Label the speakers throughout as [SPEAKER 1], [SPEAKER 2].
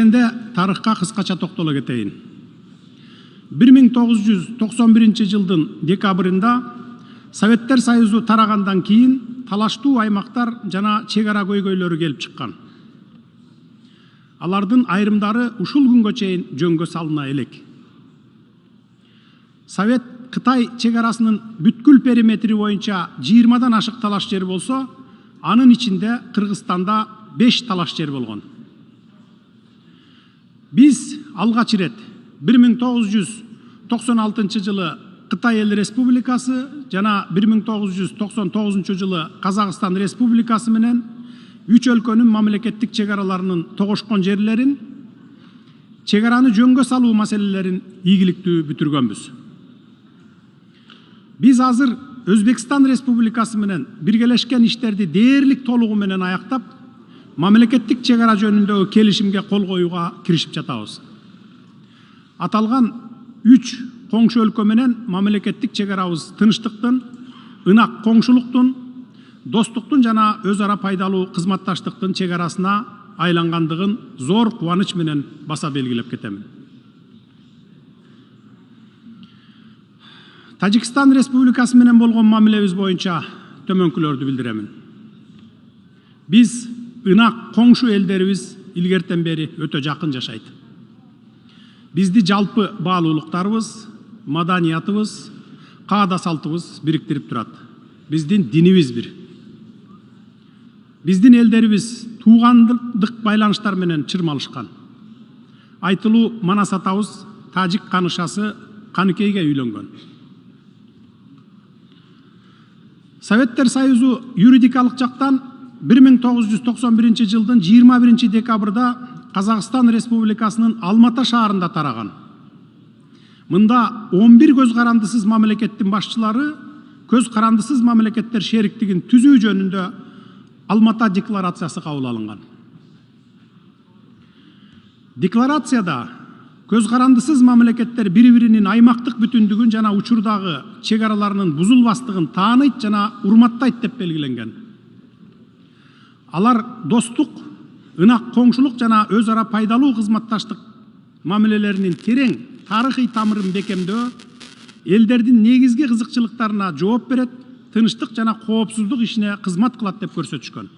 [SPEAKER 1] Негизинде тарыхка кыскача токтоло кетейин. 1991 жылдын декабрында Советтер Союзу тарагандан кийин талаштуу аймактар жана чек ара көйгөйлөрү келип чыккан. Алардын айрымдары ушул күнгө чейин жөнгө салына элек. Совет Кытай чек арасынын бүткүл периметри боюнча 20-дан ашык талаш жер болсо, анын ичинде Кыргызстанда 5 талаш жер болгон. Биз алгач ирет 1996 жылы Кытай Эл Республикасы жана 1999 жылы Казакстан Республикасы менен 3 өлкөнүн мамлекеттик чек араларынын тогошкон жерлерин, чек араны жөнгө салуу маселелерин ийгиликтүү бүтүргөнбүз. Биз азыр Өзбекстан Республикасы менен биргелешкен иштерди дээрлик толугу менен аяктап, мамлекеттик чек ара жөнүндөгү келишимге кол коюуга киришип жатабыз. Аталган 3 коңшу өлкө менен мамлекеттик чек арабыз тынчтыктын, ынак коңшулуктун, достуктун жана өз ара пайдалуу кызматташтыктын чек арасына айлангандыгын зор кубаныч менен баса белгилеп кетемин. Тажикстан Республикасы менен болгон мамилебиз боюнча төмөнкүлөрдү билдиремин. Биз ынак коңшу элдерибиз илгертен бери өтө жакын жашайт. Бизди жалпы баалуулуктарыбыз, маданиятыбыз, каада салтыбыз бириктирип турат. Биздин динибиз бир. Биздин элдерибиз туугандык байланыштар менен чырмалышкан. Айтылуу Манас атабыз тажик канышасы Каныкейге үйлөнгөн. Советтер Союзу юридикалык жактан 1991 жылдын 21 декабрда Казакстан Республикасынын Алматы шаарында тараган. Мында 11 көз карандысыз мамлекеттин башчылары көз карандысыз мамлекеттер шериктигин түзүү жөнүндө Алматы декларациясы кабыл алынган. Декларацияда көз карандысыз мамлекеттер бири-биринин аймактык бүтүндүгүн жана учурдагы чек араларынын бузулбастыгын тааныйт жана урматтайт деп белгиленген. Алар достук, ынак коңшулук жана өз ара пайдалуу кызматташтык мамилелеринин терең тарыхый тамырын бекемдөө, элдердин негизги кызыкчылыктарына жооп берет, тынчтык жана коопсуздук ишине кызмат кылат деп көрсөтүшкөн.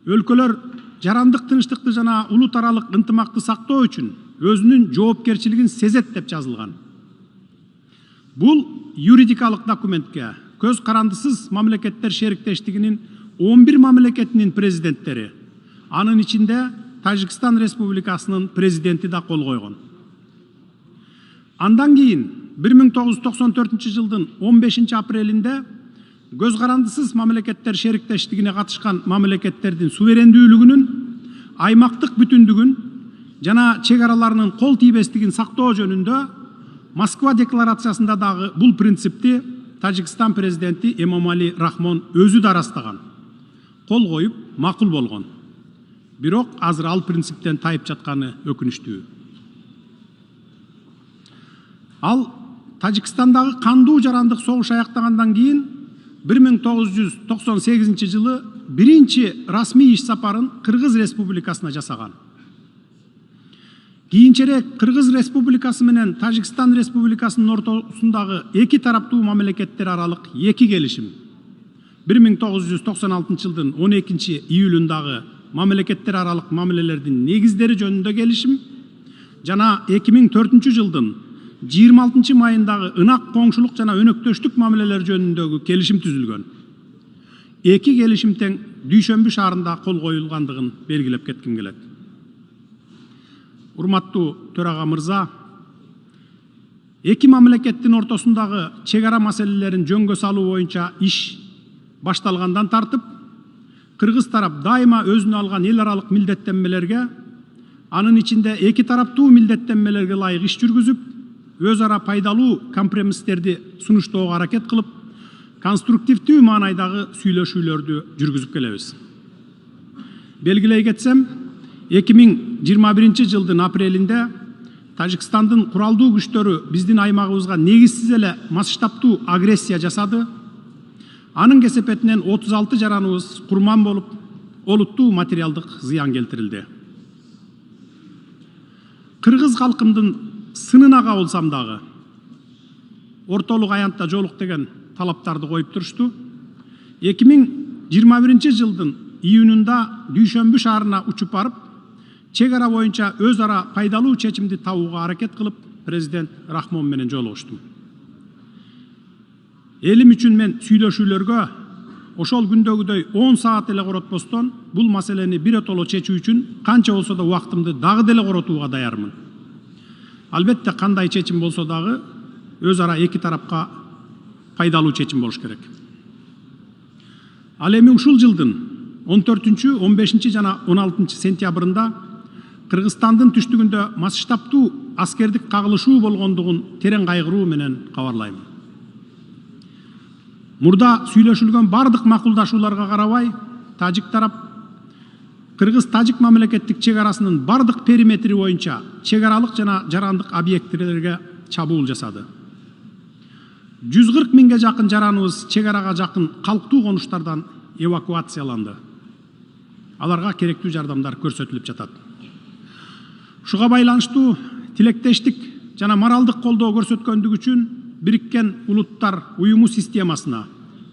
[SPEAKER 1] Өлкөлөр жарандык тынчтыкты жана улут аралык ынтымакты сактоо үчүн өзүнүн жоопкерчилигин сезет деп жазылган. Бул юридикалык документке көз карандысыз мамлекеттер шериктештигинин 11 мамлекетинин президенттери, анын ичинде Тажикстан Республикасынын президенти да кол койгон. Андан кийин 1994 жылдын 15 апрелинде көз карандысыз мамлекеттер шериктештигине катышкан мамлекеттердин суверендүүлүгүнүн, аймактык бүтүндүгүн жана чек араларынын кол тийбестигин сактоо жөнүндө Москва декларациясында дагы бул принципти Тажикстан президенти Эмомали Рахмон өзү да ырастаган. Кол коюп макул болгон. Бирок азыр ал принциптен тайып жатканы өкүнүчтүү. Ал Тажикстандагы кандуу жарандык согуш аяктагандан кийин 1998 жылы биринчи расмий иш сапарын Кыргыз Республикасына жасаган. Кийинчерээк Кыргыз Республикасы менен Тажикстан Республикасынын ортосундагы эки тараптуу мамлекеттер аралык эки келишим 1996 жылдын 12 июлундагы мамлекеттер аралык мамилелердин негиздери жөнүндө келишим жана 2004 жылдын 26 майындагы ынак коңшулук жана өнөктөштүк мамилелер жөнүндөгү келишим түзүлгөн. Эки келишим тең Дүйшөмбү шаарында кол коюлгандыгын белгилеп кетким келет. Урматтуу төрага мырза, эки мамлекеттин ортосундагы чек ара маселелерин жөнгө салуу боюнча иш башталгандан тартып, Кыргыз тарап дайыма өзүнө алган эл аралык милдеттенмелерге, анын ичинде эки тараптуу милдеттенмелерге ылайык иш жүргүзүп, өз ара пайдалуу компромисстерди сунуштоого аракет кылып, конструктивдүү маанайдагы сүйлөшүүлөрдү жүргүзүп келебиз. Белгилей кетсем, 2021 жылдын апрелинде Тажикстандын куралдуу күчтөрү биздин аймагыбызга негизсиз эле масштабтуу агрессия жасады. Анын кесепетинен 36 жараныбыз курман болуп, олуттуу материалдык зыян келтирилди. кыргыз калкымдын сынына кабылсам дагы ортолук аянтта жолук деген талаптарды коюп турушту. 2021 жылдын июнунда Дүйшөмбү шаарына учуп барып, чек ара боюнча өз ара пайдалуу чечимди табууга аракет кылып, президент Рахмон менен жолугуштум. Элим үчүн мен сүйлөшүүлөргө ошол күндөгүдөй 10 саат эле коротпостон бул маселени биротоло чечүү үчүн канча болсо да убактымды дагы деле коротууга даярмын. Албетте кандай чечим болсо дагы өз ара эки тарапка пайдалуу чечим болуш керек. Ал эми ушул жылдын 14, 15 жана 16 сентябрында Кыргызстандын түштүгүндө масштабтуу аскердик кагылышуу болгондугун терең кайгыруу менен кабарлайм. Мурда сүйлөшүлгөн бардык макулдашууларга карабай, тажик тарап Кыргыз-тажик мамлекеттик чек арасынын бардык периметри боюнча чек аралык жана жарандык объекттерге чабуул жасады. 140 миңге жакын жараныбыз чек арага жакын калктуу конуштардан эвакуацияланды. Аларга керектүү жардамдар көрсөтүлүп жатат. Ушуга байланыштуу тилектештик жана моралдык колдоо көрсөткөндүгү үчүн Бириккен Улуттар уюму системасына,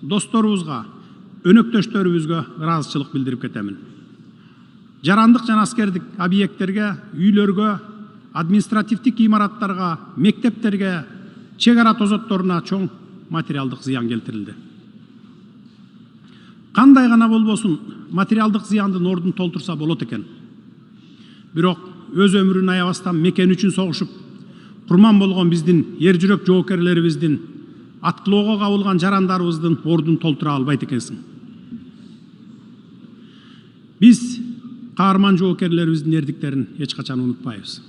[SPEAKER 1] досторубузга, өнөктөштөрүбүзгө ыраазычылык билдирип кетемин. Жарандык жана аскердик объекттерге, үйлөргө, административдик имараттарга, мектептерге, чек ара тозотторуна чоң материалдык зыян келтирилди. Кандай гана болбосун материалдык зыяндын ордун толтурса болот экен. Бирок өз өмүрүн аябастан мекен үчүн согушуп, курман болгон биздин ер жүрөк жоокерлерибиздин, аткылоого кабылган жарандарыбыздын ордун толтура албайт экенсиң. Биз каарман жоокерлерибиздин эрдиктерин эч качан унутпайбыз.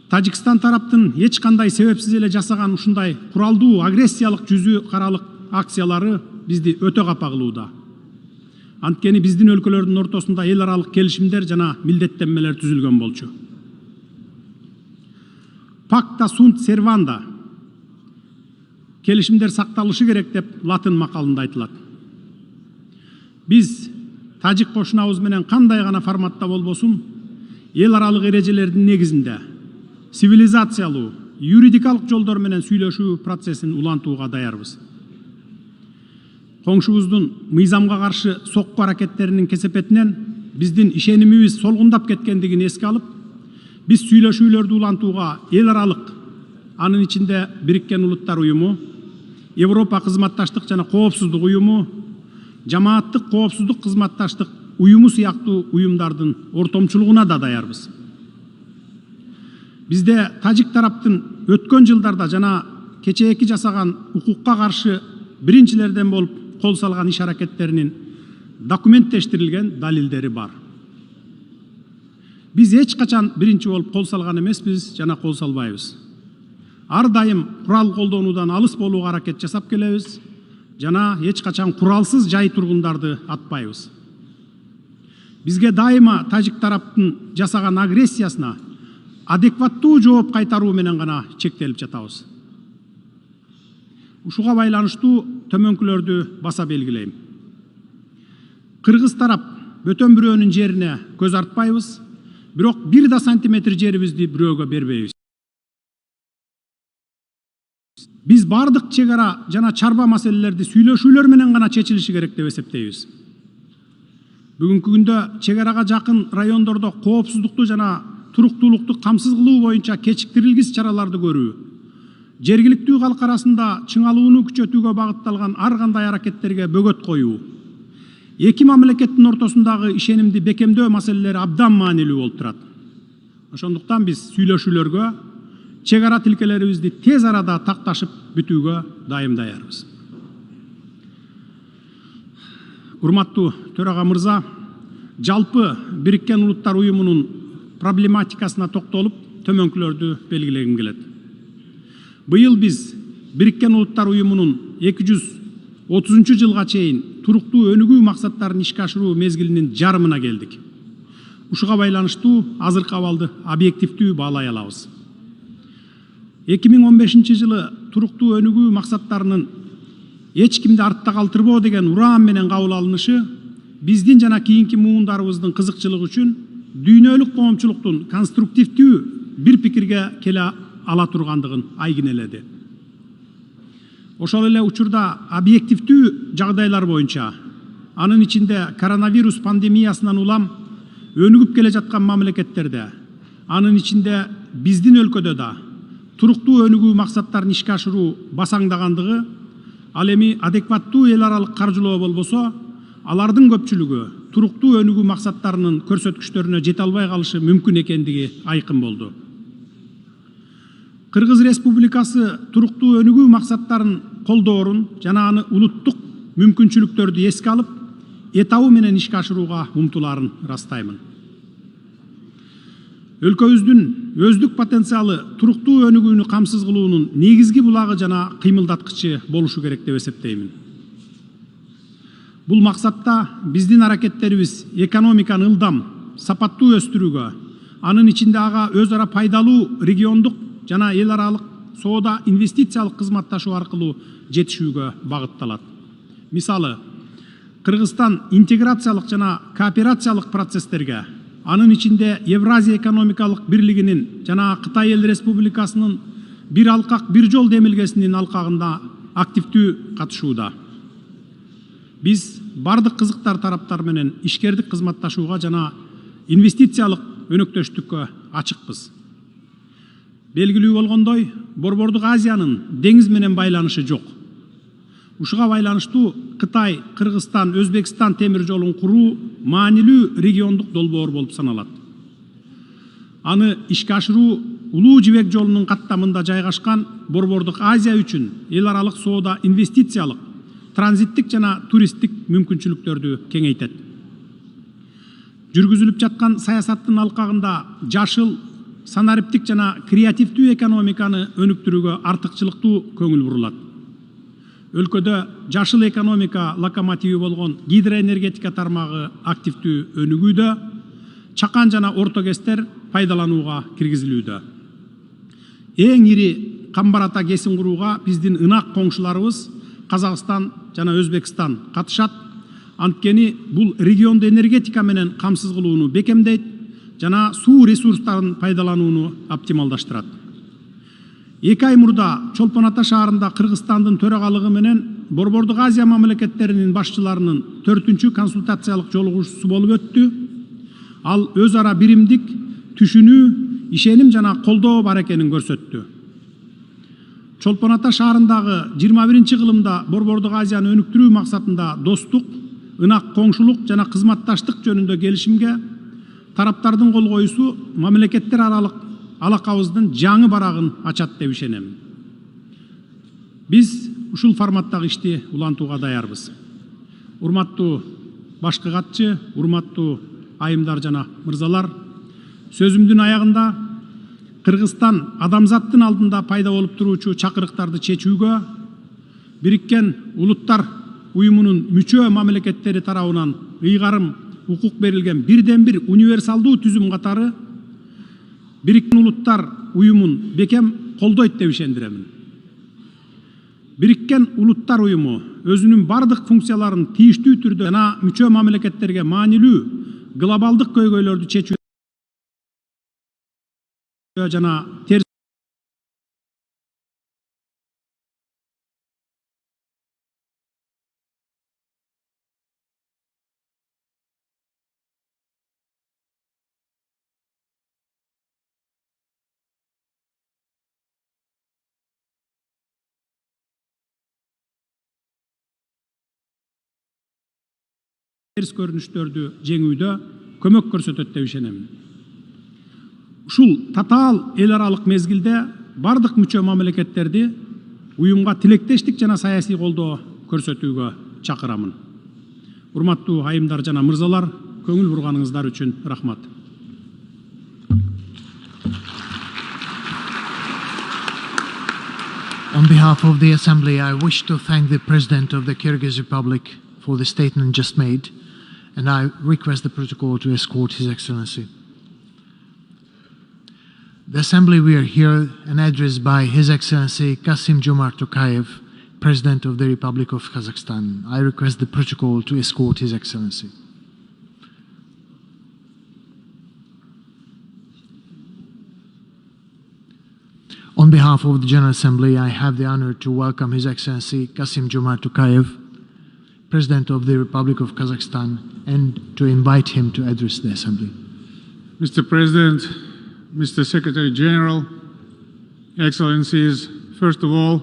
[SPEAKER 1] Тажикстан тараптын эч кандай себепсиз эле жасаган ушундай куралдуу агрессиялык жүзү каралык акциялары бизди өтө капа кылууда. Анткени биздин өлкөлөрдүн ортосунда эл аралык келишимдер жана милдеттенмелер түзүлгөн болчу. Пакта сунт серванда келишимдер сакталышы керек деп латын макалында айтылат. Биз тажик кошунабыз менен кандай гана форматта болбосун, эл аралык эрежелердин негизинде цивилизациялуу, юридикалык жолдор менен сүйлөшүү процессин улантууга даярбыз. Коңшубуздун мыйзамга каршы сокку аракеттеринин кесепетинен биздин ишенимибиз солгундап кеткендигин эске алып, биз сүйлөшүүлөрдү улантууга эл аралык, анын ичинде Бириккен Улуттар уюму, Европа кызматташтык жана коопсуздук уюму, жамааттык коопсуздук кызматташтык уюму сыяктуу уюмдардын ортомчулугуна да даярбыз. Бизде тажик тараптын өткөн жылдарда жана кечээки жасаган укукка каршы биринчилерден болуп кол салган иш аракеттеринин документтештирилген далилдери бар. Биз эч качан биринчи болуп кол салган эмеспиз жана кол салбайбыз. Ар дайым курал колдонуудан алыс болууга аракет жасап келебиз жана эч качан куралсыз жай тургундарды атпайбыз. Бизге дайыма тажик тараптын жасаган агрессиясына адекваттуу жооп кайтаруу менен гана чектелип жатабыз. Ушуга байланыштуу төмөнкүлөрдү баса белгилейм. Кыргыз тарап бөтөн бирөөнүн жерине көз артпайбыз, бирок бир да сантиметр жерибизди бирөөгө бербейбиз. Биз бардык чек ара жана чарба маселелерди сүйлөшүүлөр менен гана чечилиши керек деп эсептейбиз. Бүгүнкү күндө чек арага жакын райондордо коопсуздукту жана туруктуулукту камсыз кылуу боюнча кечиктирилгис чараларды көрүү, жергиликтүү калк арасында чыңалууну күчөтүүгө багытталган ар кандай аракеттерге бөгөт коюу, эки мамлекеттин ортосундагы ишенимди бекемдөө маселелери абдан маанилүү болуп турат. Ошондуктан биз сүйлөшүүлөргө, чек ара тилкелерибизди тез арада такташып бүтүүгө дайым даярбыз. Урматтуу төрага мырза, жалпы Бириккен Улуттар уюмунун проблематикасына токтолуп, төмөнкүлөрдү белгилегим келет. Быйыл биз Бириккен Улуттар уюмунун 230 жылга чейин туруктуу өнүгүү максаттарын ишке ашыруу мезгилинин жарымына келдик. Ушуга байланыштуу азыркы абалды объективдүү баалай алабыз. 2015 жылы туруктуу өнүгүү максаттарынын эч кимди артта калтырбоо деген ураан менен кабыл алынышы биздин жана кийинки муундарыбыздын кызыкчылыгы үчүн дүйнөлүк коомчулуктун конструктивдүү бир пикирге келе ала тургандыгын айгинеледи. Ошол эле учурда объективдүү жагдайлар боюнча, анын ичинде коронавирус пандемиясынан улам өнүгүп келе жаткан мамлекеттерде, анын ичинде биздин өлкөдө да туруктуу өнүгүү максаттарын ишке ашыруу басаңдагандыгы, ал эми адекваттуу эл аралык каржылоо болбосо, алардын көпчүлүгү туруктуу өнүгүү максаттарынын көрсөткүчтөрүнө жете албай калышы мүмкүн экендиги айкын болду. Кыргыз Республикасы туруктуу өнүгүү максаттарын колдоорун жана аны улуттук мүмкүнчүлүктөрдү эске алып, этабы менен ишке ашырууга умтулаарын ырастаймын. Өлкөбүздүн өздүк потенциалы туруктуу өнүгүүнү камсыз кылуунун негизги булагы жана кыймылдаткычы болушу керек деп эсептеймин. Бул максатта биздин аракеттерибиз экономиканы ылдам, сапаттуу өстүрүүгө, анын ичинде ага өз ара пайдалуу региондук жана эл аралык соода инвестициялык кызматташуу аркылуу жетишүүгө багытталат. Мисалы, Кыргызстан интеграциялык жана кооперациялык процесстерге, анын ичинде Евразия экономикалык бирлигинин жана Кытай Эл Республикасынын бир алкак бир жол демилгесинин алкагында активдүү катышууда. Биз бардык кызыктар тараптар менен ишкердик кызматташууга жана инвестициялык өнөктөштүккө ачыкпыз. Белгилүү болгондой, Борбордук Азиянын деңиз менен байланышы жок. Ушуга байланыштуу Кытай, Кыргызстан, Өзбекстан темир жолун куруу маанилүү региондук долбоор болуп саналат. Аны ишке ашыруу Улуу жибек жолунун каттамында жайгашкан Борбордук Азия үчүн эл аралык соода инвестициялык, транзиттик жана туристтик мүмкүнчүлүктөрдү кеңейтет. Жүргүзүлүп жаткан саясаттын алкагында жашыл, санариптик жана креативдүү экономиканы өнүктүрүүгө артыкчылыктуу көңүл бурулат. Өлкөдө жашыл экономика локомотиви болгон гидроэнергетика тармагы активдүү өнүгүүдө, чакан жана орто кестер пайдаланууга киргизилүүдө. Эң ири камбар ата кесин курууга биздин ынак коңшуларыбыз Казакстан жана Өзбекстан катышат. Анткени бул регионду энергетика менен камсыз кылууну бекемдейт жана суу ресурстарын пайдаланууну оптималдаштырат. 2 ай мурда Чолпон Ата шаарында Кыргызстандын төрагалыгы менен Борбордук Азия мамлекеттеринин башчыларынын 4-үнчү консультациялык жолугушуусу болуп өттү. Ал өз ара биримдик, түшүнүү, ишеним жана колдоо бар экенин көрсөттү. Чолпон Ата шаарындагы 21-чи кылымда Борбордук Азияны өнүктүрүү максатында достук, ынак коңшулук жана кызматташтык жөнүндө келишимге тараптардын кол коюусу мамлекеттер аралык алакабыздын жаңы барагын ачат деп ишенем. Биз ушул форматтагы ишти улантууга даярбыз. Урматтуу башкы катчы, урматтуу айымдар жана мырзалар, сөзүмдүн аягында Кыргызстан адамзаттын алдында пайда болуп туруучу чакырыктарды чечүүгө Бириккен Улуттар уюмунун мүчө мамлекеттери тарабынан ыйгарым укук берилген бирден бир универсалдуу түзүм катары Бириккен Улуттар уюмун бекем колдойт деп ишендиремин. Бириккен Улуттар уюму өзүнүн бардык функцияларын тийиштүү түрдө жана мүчө мамлекеттерге маанилүү глобалдык көйгөйлөрдү чечүү жана терс көрүнүштөрдү жеңүүдө көмөк көрсөтөт деп ишенем. Ушул татаал эл аралык мезгилде бардык мүчө мамлекеттерди уюмга тилектештик жана саясий колдоо көрсөтүүгө чакырамын. Урматтуу айымдар жана мырзалар, көңүл бурганыңыздар үчүн рахмат.
[SPEAKER 2] On behalf of the Assembly, I wish to thank the President of the Kyrgyz Republic for the statement just made, and I request the protocol to escort His Excellency. The Assembly will hear an address by His Excellency Kassym-Jomart Tokayev, President of the Republic of Kazakhstan. I request the protocol to escort His Excellency. On behalf of the General Assembly, I have the honor to welcome His Excellency Kassym-Jomart Tokayev, President of the Republic of Kazakhstan, and to invite him to address the Assembly.
[SPEAKER 3] Mr. President, Mr. Secretary General, Excellencies, first of all,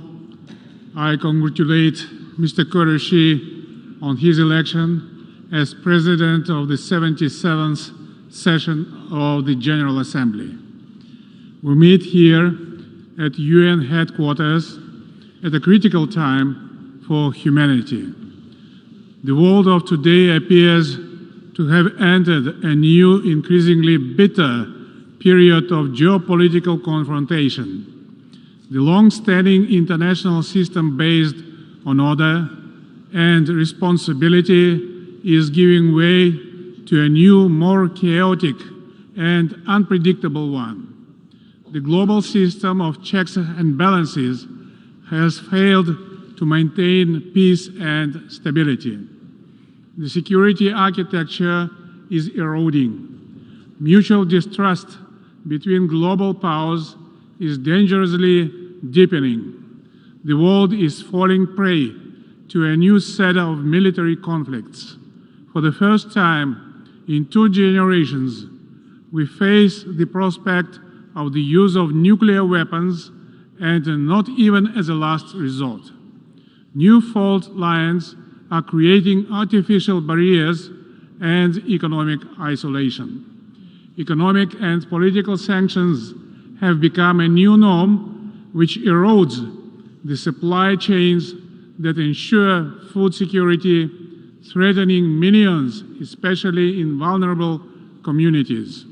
[SPEAKER 3] I congratulate Mr. Qureshi on his election as President of the 77th session of the General Assembly. We meet here at UN headquarters at a critical time for humanity. The world of today appears to have entered a new, increasingly bitter period of geopolitical confrontation. The long-standing international system based on order and responsibility is giving way to a new, more chaotic and unpredictable one. The global system of checks and balances has failed to maintain peace and stability. The security architecture is eroding. Mutual distrust between global powers is dangerously deepening. The world is falling prey to a new set of military conflicts. For the first time in 2 generations, we face the prospect of the use of nuclear weapons, and not even as a last resort. New fault lines are creating artificial barriers and economic isolation. Economic and political sanctions have become a new norm which erodes the supply chains that ensure food security, threatening millions, especially in vulnerable communities.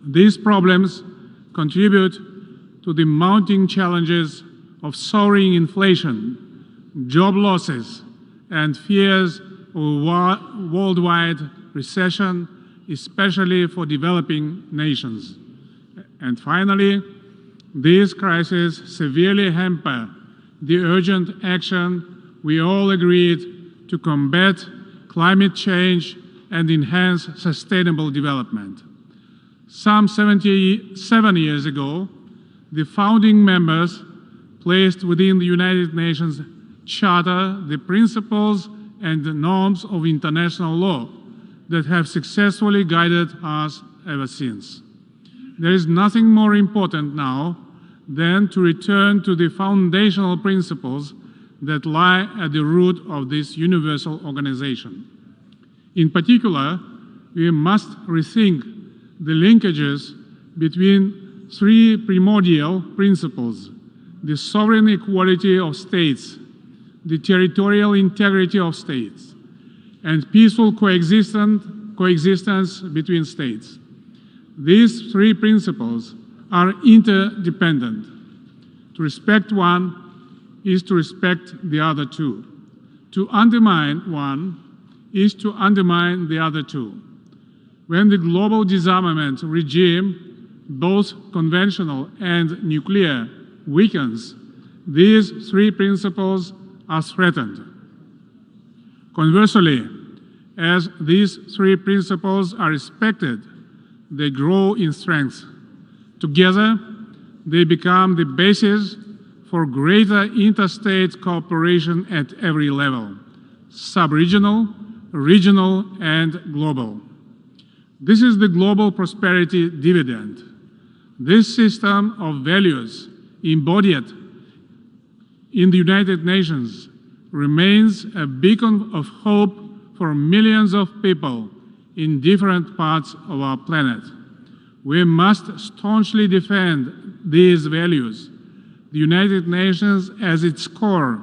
[SPEAKER 3] These problems contribute to the mounting challenges of soaring inflation, job losses, and fears of a worldwide recession, especially for developing nations. And finally, these crises severely hamper the urgent action we all agreed to combat climate change and enhance sustainable development. Some 77 years ago, the founding members placed within the United Nations Charter the principles and the norms of international law that have successfully guided us ever since. There is nothing more important now than to return to the foundational principles that lie at the root of this universal organization. In particular, we must rethink the linkages between 3 primordial principles: the sovereign equality of states, the territorial integrity of states, and peaceful coexistence between states. These 3 principles are interdependent. To respect one is to respect the other 2. To undermine one is to undermine the other 2. When the global disarmament regime, both conventional and nuclear, weakens, these 3 principles are threatened. Conversely, as these 3 principles are respected, they grow in strength. Together, they become the basis for greater interstate cooperation at every level: sub-regional, regional, and global. This is the global prosperity dividend. This system of values embodied in the United Nations remains a beacon of hope for millions of people in different parts of our planet. We must staunchly defend these values, the United Nations as its core,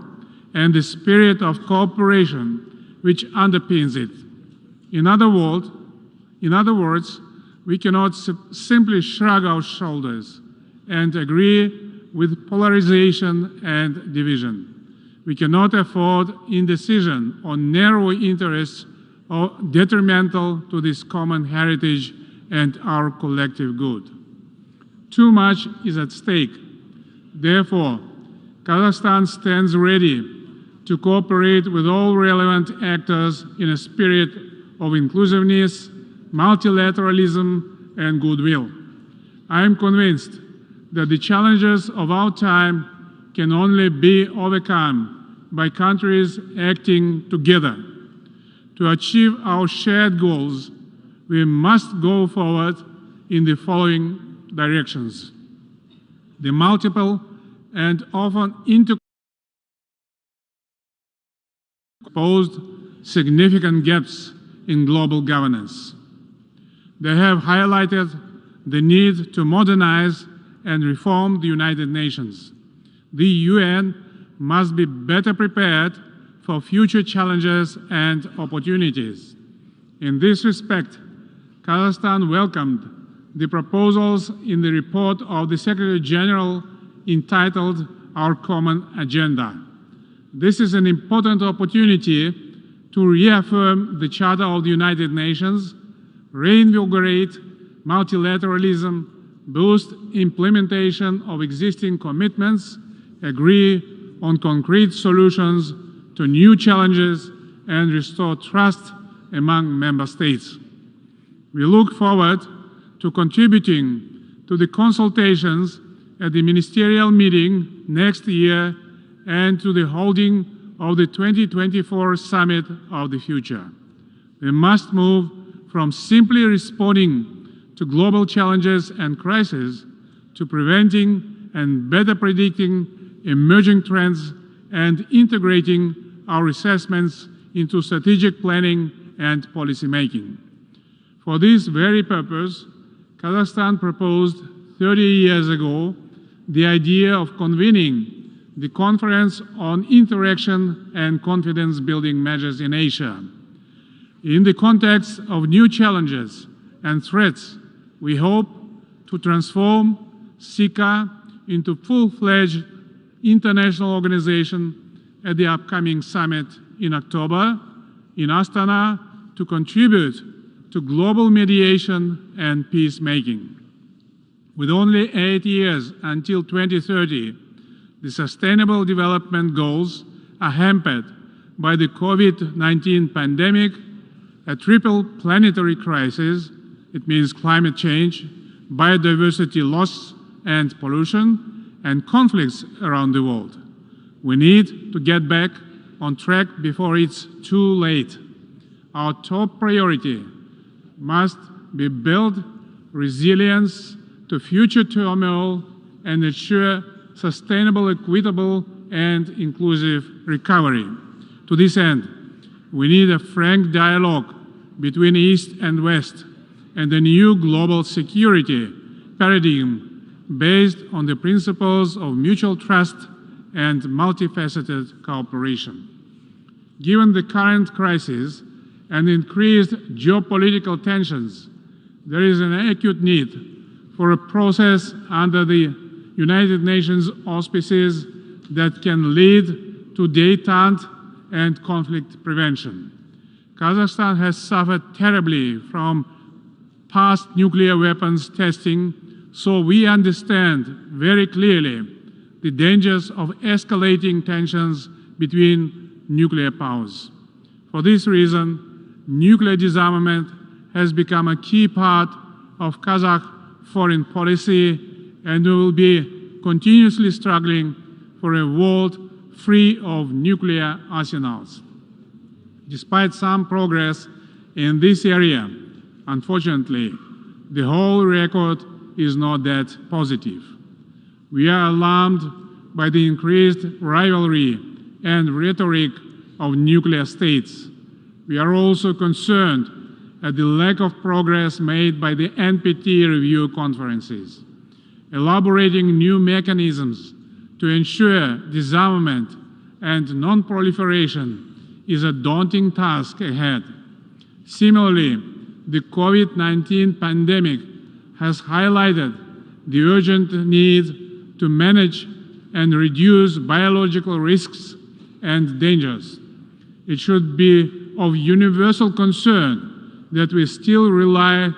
[SPEAKER 3] and the spirit of cooperation which underpins it. In other words, we cannot simply shrug our shoulders and agree with polarization and division. We cannot afford indecision or narrow interests detrimental to this common heritage and our collective good. Too much is at stake. Therefore, Kazakhstan stands ready to cooperate with all relevant actors in a spirit of inclusiveness, multilateralism, and goodwill. I am convinced that the challenges of our time can only be overcome by countries acting together. To achieve our shared goals, we must go forward in the following directions. The multiple and often interposed significant gaps in global governance. They have highlighted the need to modernize and reform the United Nations. The UN must be better prepared for future challenges and opportunities. In this respect, Kazakhstan welcomed the proposals in the report of the Secretary General entitled Our Common Agenda. This is an important opportunity to reaffirm the Charter of the United Nations, reinvigorate multilateralism, boost implementation of existing commitments, agree on concrete solutions to new challenges, and restore trust among member states. We look forward to contributing to the consultations at the ministerial meeting next year and to the holding of the 2024 Summit of the Future. We must move from simply responding to global challenges and crises to preventing and better predicting emerging trends and integrating our assessments into strategic planning and policy making. For this very purpose, Kazakhstan proposed 30 years ago the idea of convening the Conference on Interaction and Confidence-Building Measures in Asia. In the context of new challenges and threats, we hope to transform SICA into full-fledged international organization at the upcoming summit in October in Astana to contribute to global mediation and peacemaking. With only 8 years until 2030, the Sustainable Development Goals are hampered by the COVID-19 pandemic, a triple planetary crisis, it means climate change, biodiversity loss and pollution, and conflicts around the world. We need to get back on track before it's too late. Our top priority must be build resilience to future turmoil and ensure sustainable, equitable, and inclusive recovery. To this end, we need a frank dialogue between East and West and a new global security paradigm based on the principles of mutual trust and multifaceted cooperation. Given the current crisis and increased geopolitical tensions, there is an acute need for a process under the United Nations auspices that can lead to détente and conflict prevention. Kazakhstan has suffered terribly from past nuclear weapons testing, so we understand very clearly the dangers of escalating tensions between nuclear powers. For this reason, nuclear disarmament has become a key part of Kazakh foreign policy, and we will be continuously struggling for a world free of nuclear arsenals. Despite some progress in this area, unfortunately, the whole record is not that positive. We are alarmed by the increased rivalry and rhetoric of nuclear states. We are also concerned at the lack of progress made by the NPT review conferences. Elaborating new mechanisms to ensure disarmament and non-proliferation is a daunting task ahead. Similarly, the COVID-19 pandemic has highlighted the urgent need to manage and reduce biological risks and dangers. It should be of universal concern that we still rely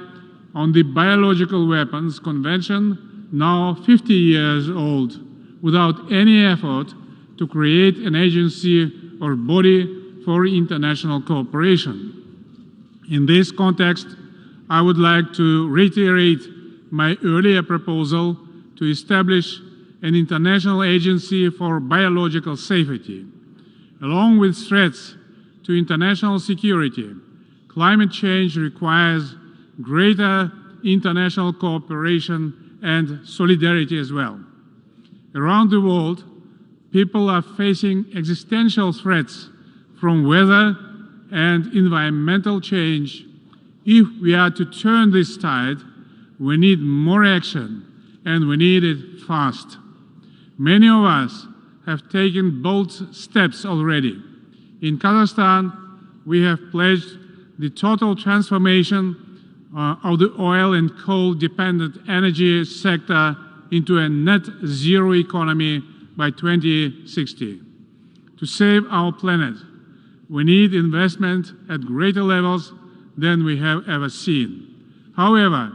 [SPEAKER 3] on the Biological Weapons Convention, now 50 years old, without any effort to create an agency or body for international cooperation. In this context, I would like to reiterate my earlier proposal to establish an international agency for biological safety. Along with threats to international security, climate change requires greater international cooperation and solidarity as well. Around the world, people are facing existential threats from weather and environmental change. If we are to turn this tide, we need more action, and we need it fast. Many of us have taken bold steps already. In Kazakhstan, we have pledged the total transformation of the oil and coal-dependent energy sector into a net zero economy by 2060. To save our planet, we need investment at greater levels than we have ever seen. However,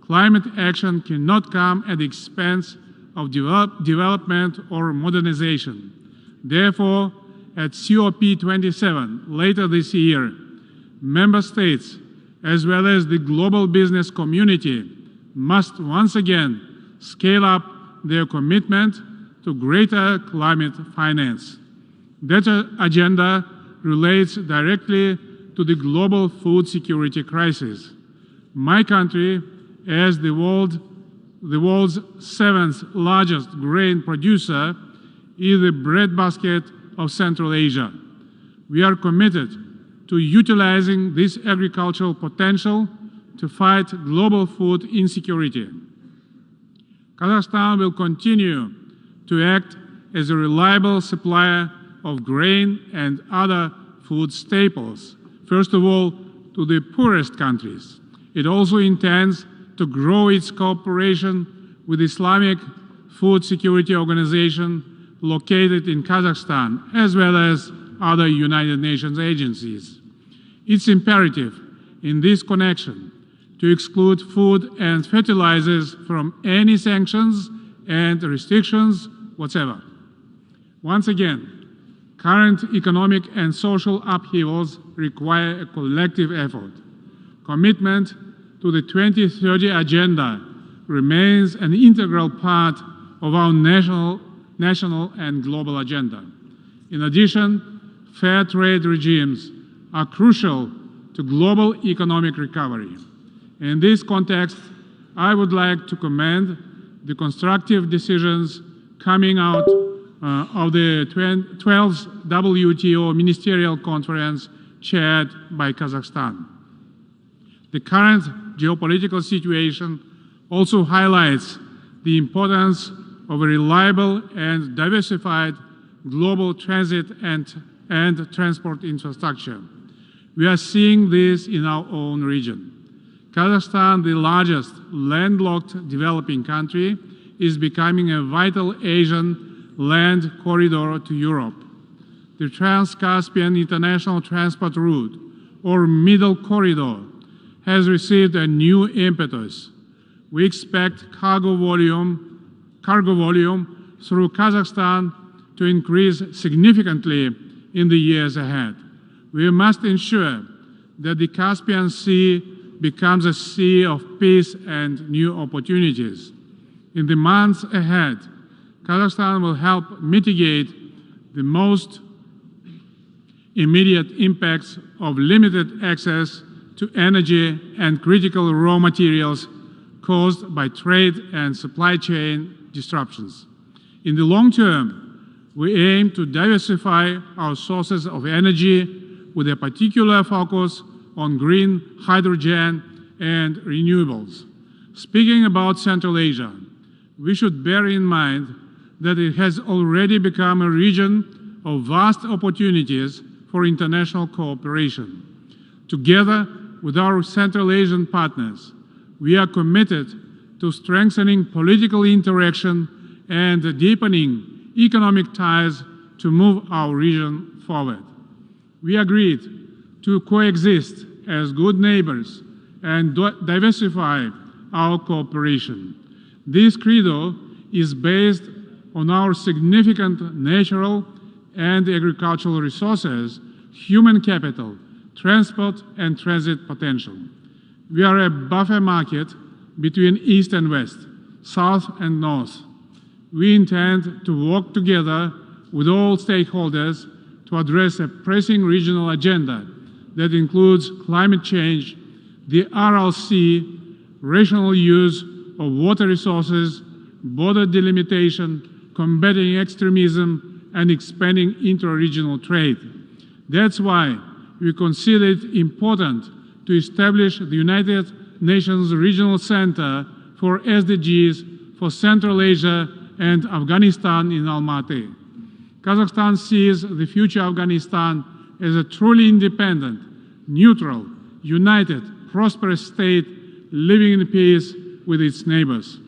[SPEAKER 3] climate action cannot come at the expense of development or modernization. Therefore, at COP27 later this year, member states, as well as the global business community, must once again scale up their commitment to greater climate finance. That agenda relates directly to the global food security crisis. My country, as the world's seventh largest grain producer, is the breadbasket of Central Asia. We are committed to utilizing this agricultural potential to fight global food insecurity. Kazakhstan will continue to act as a reliable supplier of grain and other food staples, first of all to the poorest countries. It also intends to grow its cooperation with the Islamic Food Security Organization located in Kazakhstan, as well as other United Nations agencies. It's imperative in this connection to exclude food and fertilizers from any sanctions and restrictions whatsoever. Once again, current economic and social upheavals require a collective effort. Commitment to the 2030 Agenda remains an integral part of our national and global agenda. In addition, fair trade regimes are crucial to global economic recovery. In this context, I would like to commend the constructive decisions coming out of the 12th WTO Ministerial Conference chaired by Kazakhstan. The current geopolitical situation also highlights the importance of a reliable and diversified global transit and transport infrastructure. We are seeing this in our own region. Kazakhstan, the largest landlocked developing country, is becoming a vital Asian land corridor to Europe. The Trans-Caspian International Transport Route, or Middle Corridor, has received a new impetus. We expect cargo volume through Kazakhstan to increase significantly in the years ahead. We must ensure that the Caspian Sea becomes a sea of peace and new opportunities. In the months ahead, Kazakhstan will help mitigate the most immediate impacts of limited access to energy and critical raw materials caused by trade and supply chain disruptions. In the long term, we aim to diversify our sources of energy with a particular focus on green hydrogen and renewables. Speaking about Central Asia, we should bear in mind that it has already become a region of vast opportunities for international cooperation. Together with our Central Asian partners, we are committed to strengthening political interaction and deepening economic ties to move our region forward. We agreed to coexist as good neighbors and diversify our cooperation. This credo is based on our significant natural and agricultural resources, human capital, transport and transit potential. We are a buffer market between East and West, South and North. We intend to work together with all stakeholders to address a pressing regional agenda that includes climate change, the Aral Sea, rational use of water resources, border delimitation, combating extremism, and expanding intra-regional trade. That's why we consider it important to establish the United Nations Regional Center for SDGs for Central Asia and Afghanistan in Almaty. Kazakhstan sees the future Afghanistan as a truly independent, neutral, united, prosperous state living in peace with its neighbors.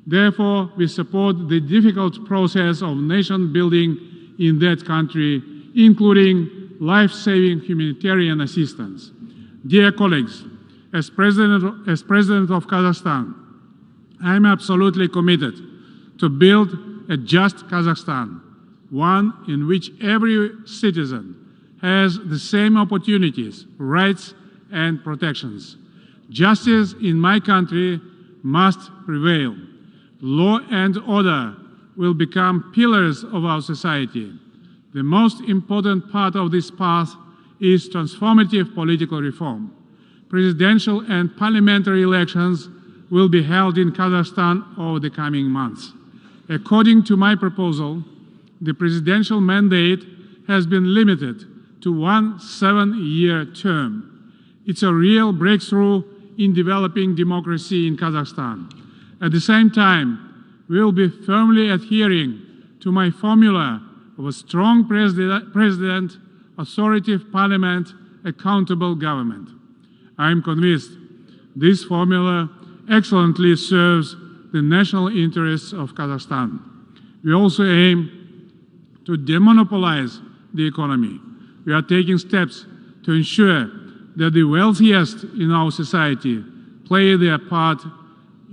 [SPEAKER 3] Therefore, we support the difficult process of nation building in that country, including life-saving humanitarian assistance. Dear colleagues, as President of Kazakhstan, I am absolutely committed to build a just Kazakhstan, one in which every citizen has the same opportunities, rights, and protections. Justice in my country must prevail. Law and order will become pillars of our society. The most important part of this path is transformative political reform. Presidential and parliamentary elections will be held in Kazakhstan over the coming months. According to my proposal, the presidential mandate has been limited to one 7-year term. It's a real breakthrough in developing democracy in Kazakhstan. At the same time, we will be firmly adhering to my formula of a strong president, authoritative parliament, accountable government. I am convinced this formula excellently serves the national interests of Kazakhstan. We also aim to demonopolize the economy. We are taking steps to ensure that the wealthiest in our society play their part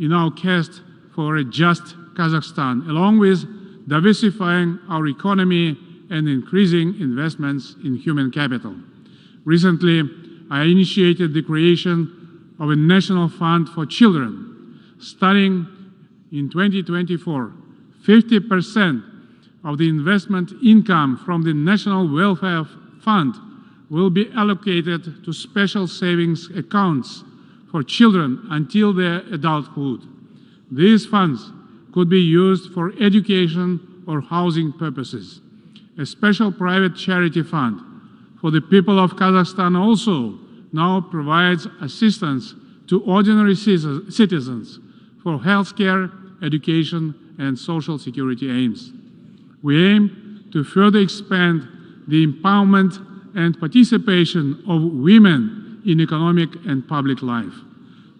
[SPEAKER 3] in our quest for a just Kazakhstan, along with diversifying our economy and increasing investments in human capital. Recently, I initiated the creation of a national fund for children. Starting in 2024, 50% of the investment income from the National Welfare Fund will be allocated to special savings accounts for children until their adulthood. These funds could be used for education or housing purposes. A special private charity fund for the people of Kazakhstan also now provides assistance to ordinary citizens for healthcare, education, and social security aims. We aim to further expand the empowerment and participation of women in economic and public life.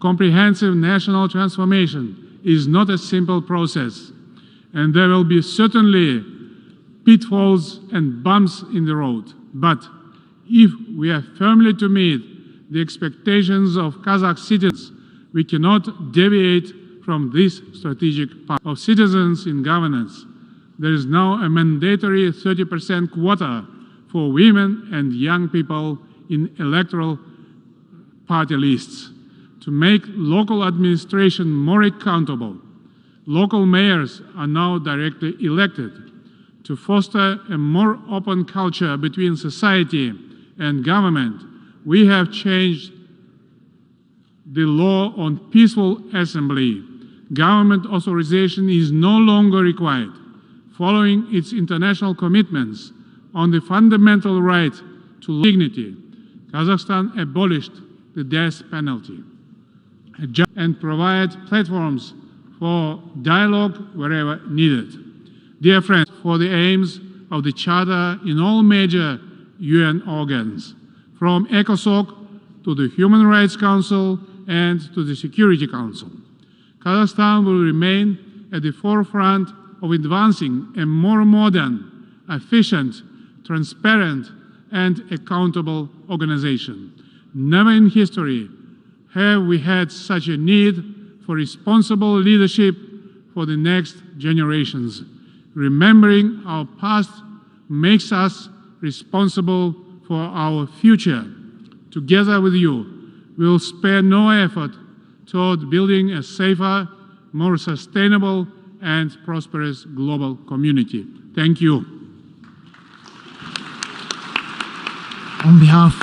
[SPEAKER 3] Comprehensive national transformation is not a simple process, and there will be certainly pitfalls and bumps in the road. But if we are firmly to meet the expectations of Kazakh citizens, we cannot deviate from this strategic path of citizens in governance. There is now a mandatory 30% quota for women and young people in electoral party lists. To make local administration more accountable, local mayors are now directly elected. To foster a more open culture between society and government, we have changed the law on peaceful assembly. Government authorization is no longer required. Following its international commitments on the fundamental right to dignity, Kazakhstan abolished the death penalty and provide platforms for dialogue wherever needed. Dear friends, for the aims of the Charter in all major UN organs, from ECOSOC to the Human Rights Council and to the Security Council, Kazakhstan will remain at the forefront of advancing a more modern, efficient, transparent, and accountable organization. Never in history have we had such a need for responsible leadership for the next generations. Remembering our past makes us responsible for our future. Together with you, we will spare no effort toward building a safer, more sustainable and prosperous global community. Thank you.
[SPEAKER 2] On behalf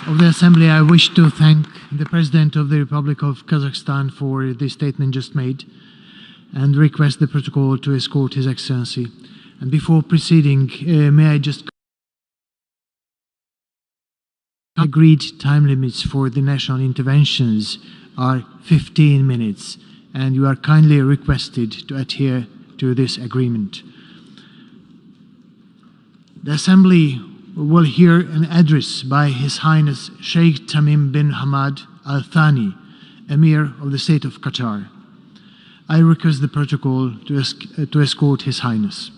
[SPEAKER 2] of the Assembly, I wish to thank the President of the Republic of Kazakhstan for the statement just made and request the protocol to escort His Excellency. And before proceeding, may I just agreed time limits for the national interventions are 15 minutes, and you are kindly requested to adhere to this agreement. The Assembly will hear an address by His Highness Sheikh Tamim bin Hamad Al Thani, Emir of the State of Qatar. I request the protocol to escort His Highness.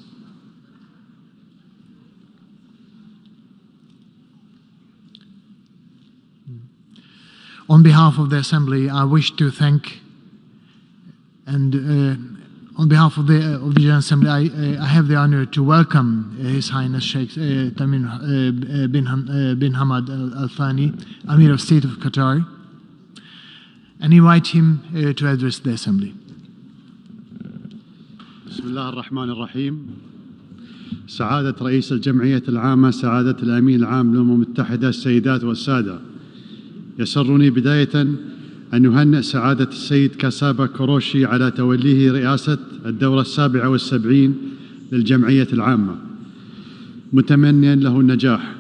[SPEAKER 2] On behalf of the Assembly, I wish to thank, and on behalf of the General Assembly, I have the honor to welcome His Highness Sheikh Tamim bin Hamad Al Thani, Emir of State of Qatar, and invite him to address the Assembly.
[SPEAKER 4] بسم الله الرحمن الرحيم. سعادة رئيس الجمعية العامة، سعادة الأمين العام للأمم المتحدة، السيدات والسادة، يسرني بداية أن نهنئ سعادة السيد كاسابا كوروشي على توليه رئاسة الدورة 77 للجمعية العامة، متمنيا له النجاح.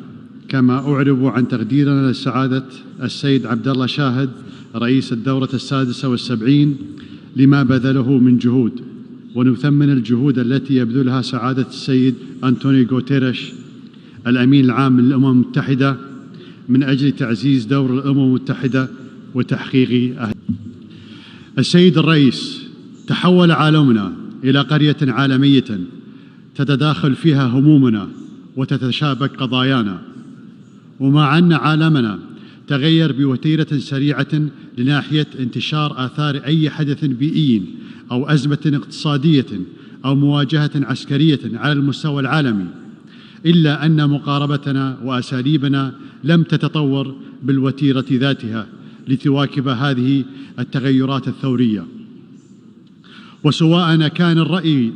[SPEAKER 4] كما أعرب عن تقديرنا لسعادة السيد عبد الله شاهد رئيس الدورة 76 لما بذله من جهود، ونثمن الجهود التي يبذلها سعادة السيد أنطونيو غوتيريش الأمين العام للأمم المتحدة من أجل تعزيز دور الأمم المتحدة وتحقيق السيد الرئيس، تحول عالمنا إلى قرية عالمية تتداخل فيها همومنا وتتشابك قضايانا، ومع أن عالمنا تغير بوتيرة سريعة لناحية انتشار آثار أي حدث بيئي أو أزمة اقتصادية أو مواجهة عسكرية على المستوى العالمي، إلا أن مقاربتنا وأساليبنا لم تتطور بالوتيرة ذاتها لتواكب هذه التغيرات الثورية. وسواء كان الرأي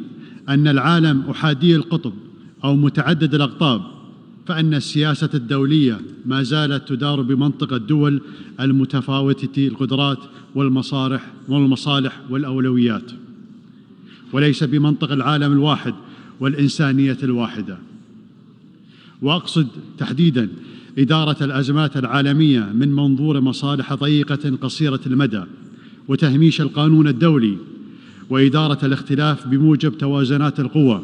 [SPEAKER 4] أن العالم أحادي القطب أو متعدد الأقطاب، فإن السياسة الدولية ما زالت تدار بمنطق الدول المتفاوتة القدرات والمصالح والأولويات، وليس بمنطق العالم الواحد والإنسانية الواحدة. وأقصد تحديداً إدارة الأزمات العالمية من منظور مصالح ضيقة قصيرة المدى، وتهميش القانون الدولي، وإدارة الاختلاف بموجب توازنات القوى،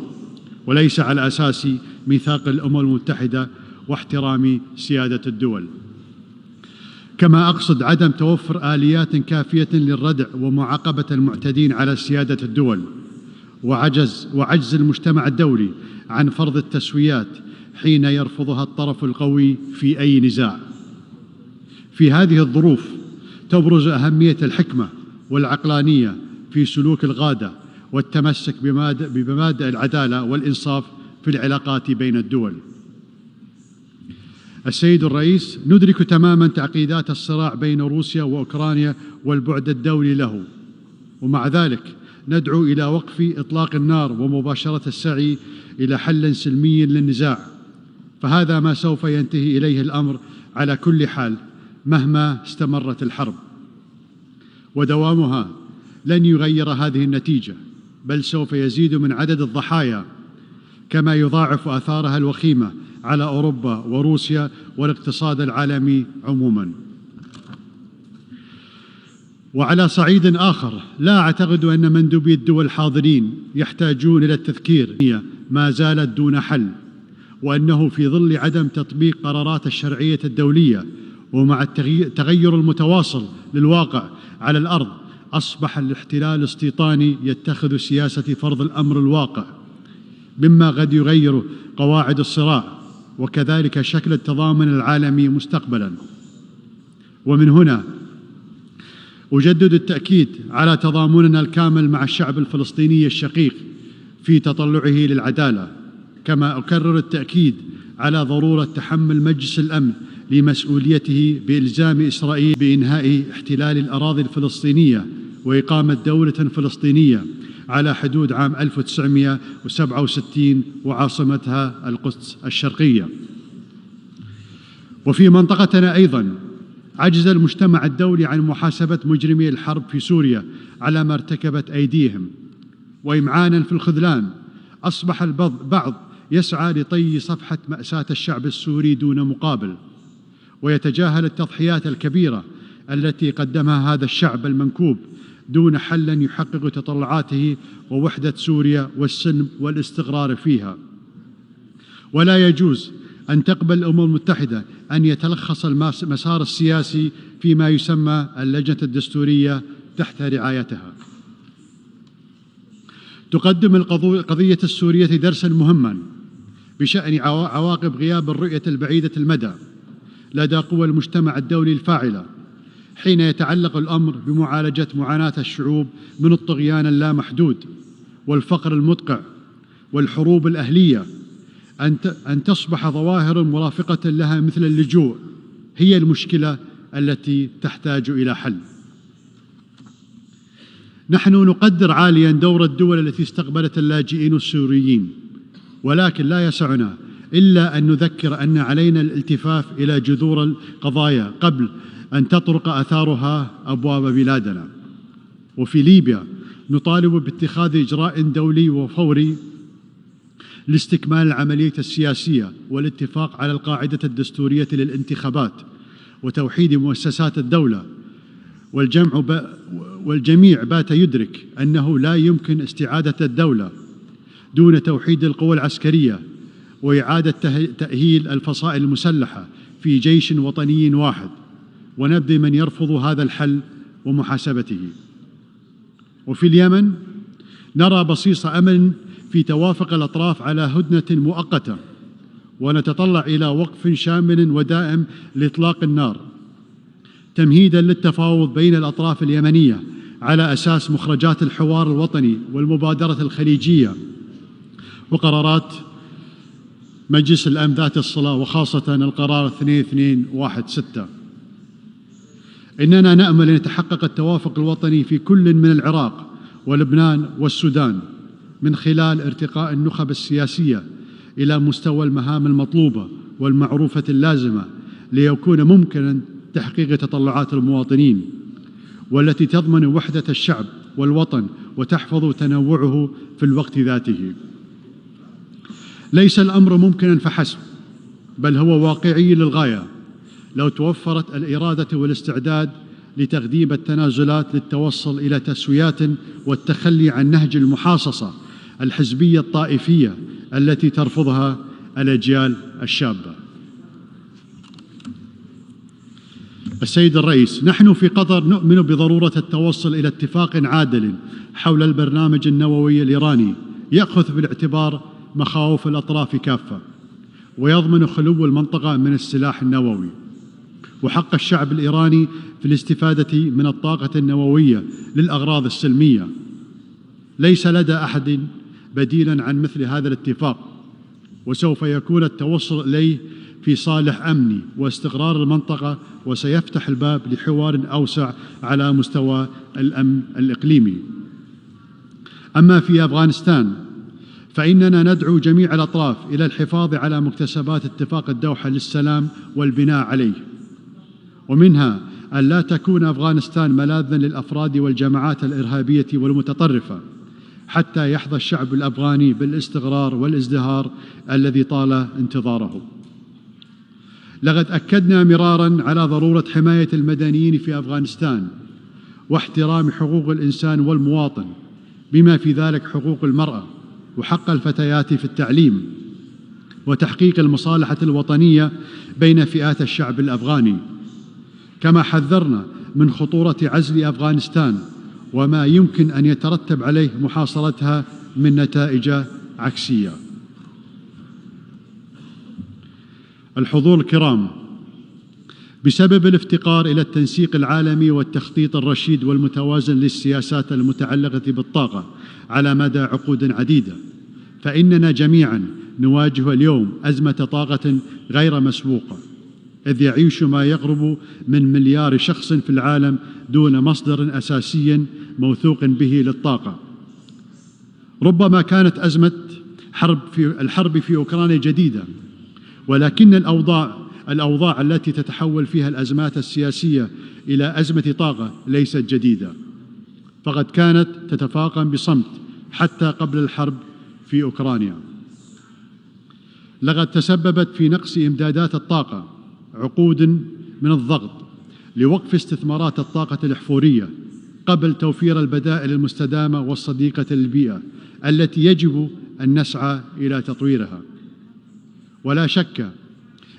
[SPEAKER 4] وليس على أساس ميثاق الأمم المتحدة واحترام سيادة الدول. كما أقصد عدم توفر آليات كافية للردع ومعاقبة المعتدين على سيادة الدول، وعجز المجتمع الدولي عن فرض التسويات حين يرفضها الطرف القوي في أي نزاع. في هذه الظروف تبرز أهمية الحكمة والعقلانية في سلوك القادة والتمسك بمبادئ العدالة والإنصاف في العلاقات بين الدول. السيد الرئيس، ندرك تماماً تعقيدات الصراع بين روسيا وأوكرانيا والبعد الدولي له، ومع ذلك ندعو إلى وقف إطلاق النار ومباشرة السعي إلى حل سلمي للنزاع، فهذا ما سوف ينتهي إليه الأمر على كل حال مهما استمرت الحرب، ودوامها لن يغير هذه النتيجة، بل سوف يزيد من عدد الضحايا، كما يضاعف آثارها الوخيمة على أوروبا وروسيا والاقتصاد العالمي عموماً. وعلى صعيد آخر، لا أعتقد أن مندوبي الدول الحاضرين يحتاجون إلى التذكير ما زالت دون حل، وأنه في ظل عدم تطبيق قرارات الشرعية الدولية ومع التغير المتواصل للواقع على الأرض، أصبح الاحتلال الاستيطاني يتخذ سياسة فرض الأمر الواقع، مما قد يغير قواعد الصراع وكذلك شكل التضامن العالمي مستقبلاً. ومن هنا أجدد التأكيد على تضامننا الكامل مع الشعب الفلسطيني الشقيق في تطلعه للعدالة، كما أكرر التأكيد على ضرورة تحمل مجلس الأمن لمسؤوليته بإلزام إسرائيل بإنهاء احتلال الأراضي الفلسطينية وإقامة دولة فلسطينية على حدود عام 1967 وعاصمتها القدس الشرقية. وفي منطقتنا أيضا عجز المجتمع الدولي عن محاسبة مجرمي الحرب في سوريا على ما ارتكبت أيديهم، وإمعانا في الخذلان أصبح البعض يسعى لطي صفحة مأساة الشعب السوري دون مقابل، ويتجاهل التضحيات الكبيرة التي قدمها هذا الشعب المنكوب دون حل يحقق تطلعاته ووحدة سوريا والسلم والاستقرار فيها. ولا يجوز أن تقبل الأمم المتحدة أن يتلخص المسار السياسي فيما يسمى اللجنة الدستورية تحت رعايتها. تقدم القضية السورية درسا مهما بشأن عواقب غياب الرؤية البعيدة المدى لدى قوى المجتمع الدولي الفاعلة، حين يتعلق الأمر بمعالجة معاناة الشعوب من الطغيان اللامحدود والفقر المدقع والحروب الأهلية، أن تصبح ظواهر مرافقة لها مثل اللجوء هي المشكلة التي تحتاج إلى حل. نحن نقدر عاليا دور الدول التي استقبلت اللاجئين السوريين، ولكن لا يسعنا إلا أن نذكر أن علينا الالتفاف إلى جذور القضايا قبل أن تطرق آثارها أبواب بلادنا. وفي ليبيا نطالب باتخاذ إجراء دولي وفوري لاستكمال العملية السياسية والاتفاق على القاعدة الدستورية للانتخابات وتوحيد مؤسسات الدولة. والجميع بات يدرك أنه لا يمكن استعادة الدولة دون توحيد القوى العسكرية وإعادة تأهيل الفصائل المسلحة في جيش وطني واحد، ونبذ من يرفض هذا الحل ومحاسبته. وفي اليمن نرى بصيص أمل في توافق الأطراف على هدنة مؤقتة، ونتطلع إلى وقف شامل ودائم لإطلاق النار تمهيداً للتفاوض بين الأطراف اليمنية على أساس مخرجات الحوار الوطني والمبادرة الخليجية وقرارات مجلس الأمن ذات الصلة، وخاصة القرار 2216. إننا نأمل أن يتحقق التوافق الوطني في كل من العراق ولبنان والسودان من خلال ارتقاء النخب السياسية إلى مستوى المهام المطلوبة والمعروفة اللازمة ليكون ممكناً تحقيق تطلعات المواطنين، والتي تضمن وحدة الشعب والوطن وتحفظ تنوعه في الوقت ذاته. ليس الأمر ممكناً فحسب، بل هو واقعي للغاية لو توفرت الإرادة والاستعداد لتقديم التنازلات للتوصل إلى تسويات والتخلي عن نهج المحاصصة الحزبية الطائفية التي ترفضها الأجيال الشابة. السيد الرئيس، نحن في قطر نؤمن بضرورة التوصل إلى اتفاق عادل حول البرنامج النووي الإيراني يأخذ بالاعتبار مخاوف الأطراف كافة، ويضمن خلو المنطقة من السلاح النووي، وحق الشعب الإيراني في الاستفادة من الطاقة النووية للأغراض السلمية. ليس لدى أحد بديلاً عن مثل هذا الاتفاق، وسوف يكون التوصل إليه في صالح أمني واستقرار المنطقة، وسيفتح الباب لحوار أوسع على مستوى الأمن الإقليمي. أما في أفغانستان فإننا ندعو جميع الأطراف إلى الحفاظ على مكتسبات اتفاق الدوحة للسلام والبناء عليه، ومنها أن لا تكون أفغانستان ملاذاً للأفراد والجماعات الإرهابية والمتطرفة، حتى يحظى الشعب الأفغاني بالاستقرار والازدهار الذي طال انتظاره. لقد أكدنا مراراً على ضرورة حماية المدنيين في أفغانستان واحترام حقوق الإنسان والمواطن، بما في ذلك حقوق المرأة وحق الفتيات في التعليم، وتحقيق المصالحة الوطنية بين فئات الشعب الأفغاني. كما حذرنا من خطورة عزل أفغانستان وما يمكن أن يترتب عليه محاصرتها من نتائج عكسية. الحضور الكرام، بسبب الافتقار إلى التنسيق العالمي والتخطيط الرشيد والمتوازن للسياسات المتعلقة بالطاقة على مدى عقود عديدة، فإننا جميعاً نواجه اليوم أزمة طاقة غير مسبوقة، إذ يعيش ما يقرب من 1 مليار شخص في العالم دون مصدر أساسي موثوق به للطاقة. ربما كانت أزمة الحرب في أوكرانيا جديدة، ولكن الأوضاع التي تتحول فيها الأزمات السياسية إلى أزمة طاقة ليست جديدة، فقد كانت تتفاقم بصمت حتى قبل الحرب في أوكرانيا. لقد تسببت في نقص إمدادات الطاقة عقود من الضغط لوقف استثمارات الطاقة الأحفورية قبل توفير البدائل المستدامة والصديقة للبيئة التي يجب أن نسعى إلى تطويرها. ولا شك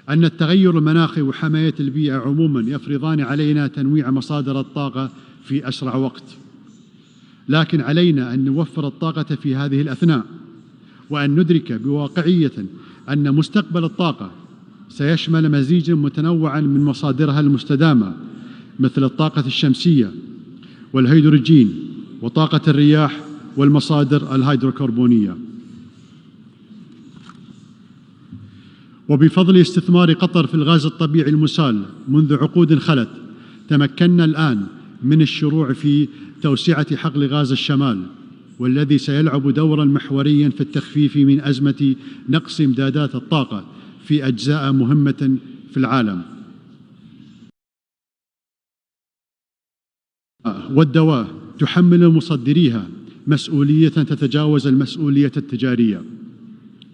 [SPEAKER 4] أن التغير المناخي وحماية البيئة عموما يفرضان علينا تنويع مصادر الطاقة في أسرع وقت، لكن علينا أن نوفر الطاقة في هذه الأثناء، وأن ندرك بواقعية أن مستقبل الطاقة سيشمل مزيجا متنوعا من مصادرها المستدامة مثل الطاقة الشمسية والهيدروجين وطاقة الرياح والمصادر الهيدروكربونية. وبفضل استثمار قطر في الغاز الطبيعي المسال منذ عقود خلت، تمكنا الآن من الشروع في توسعة حقل غاز الشمال، والذي سيلعب دورا محوريا في التخفيف من أزمة نقص إمدادات الطاقة في أجزاء مهمة في العالم. والدواء تحمل مصدريها مسؤولية تتجاوز المسؤولية التجارية،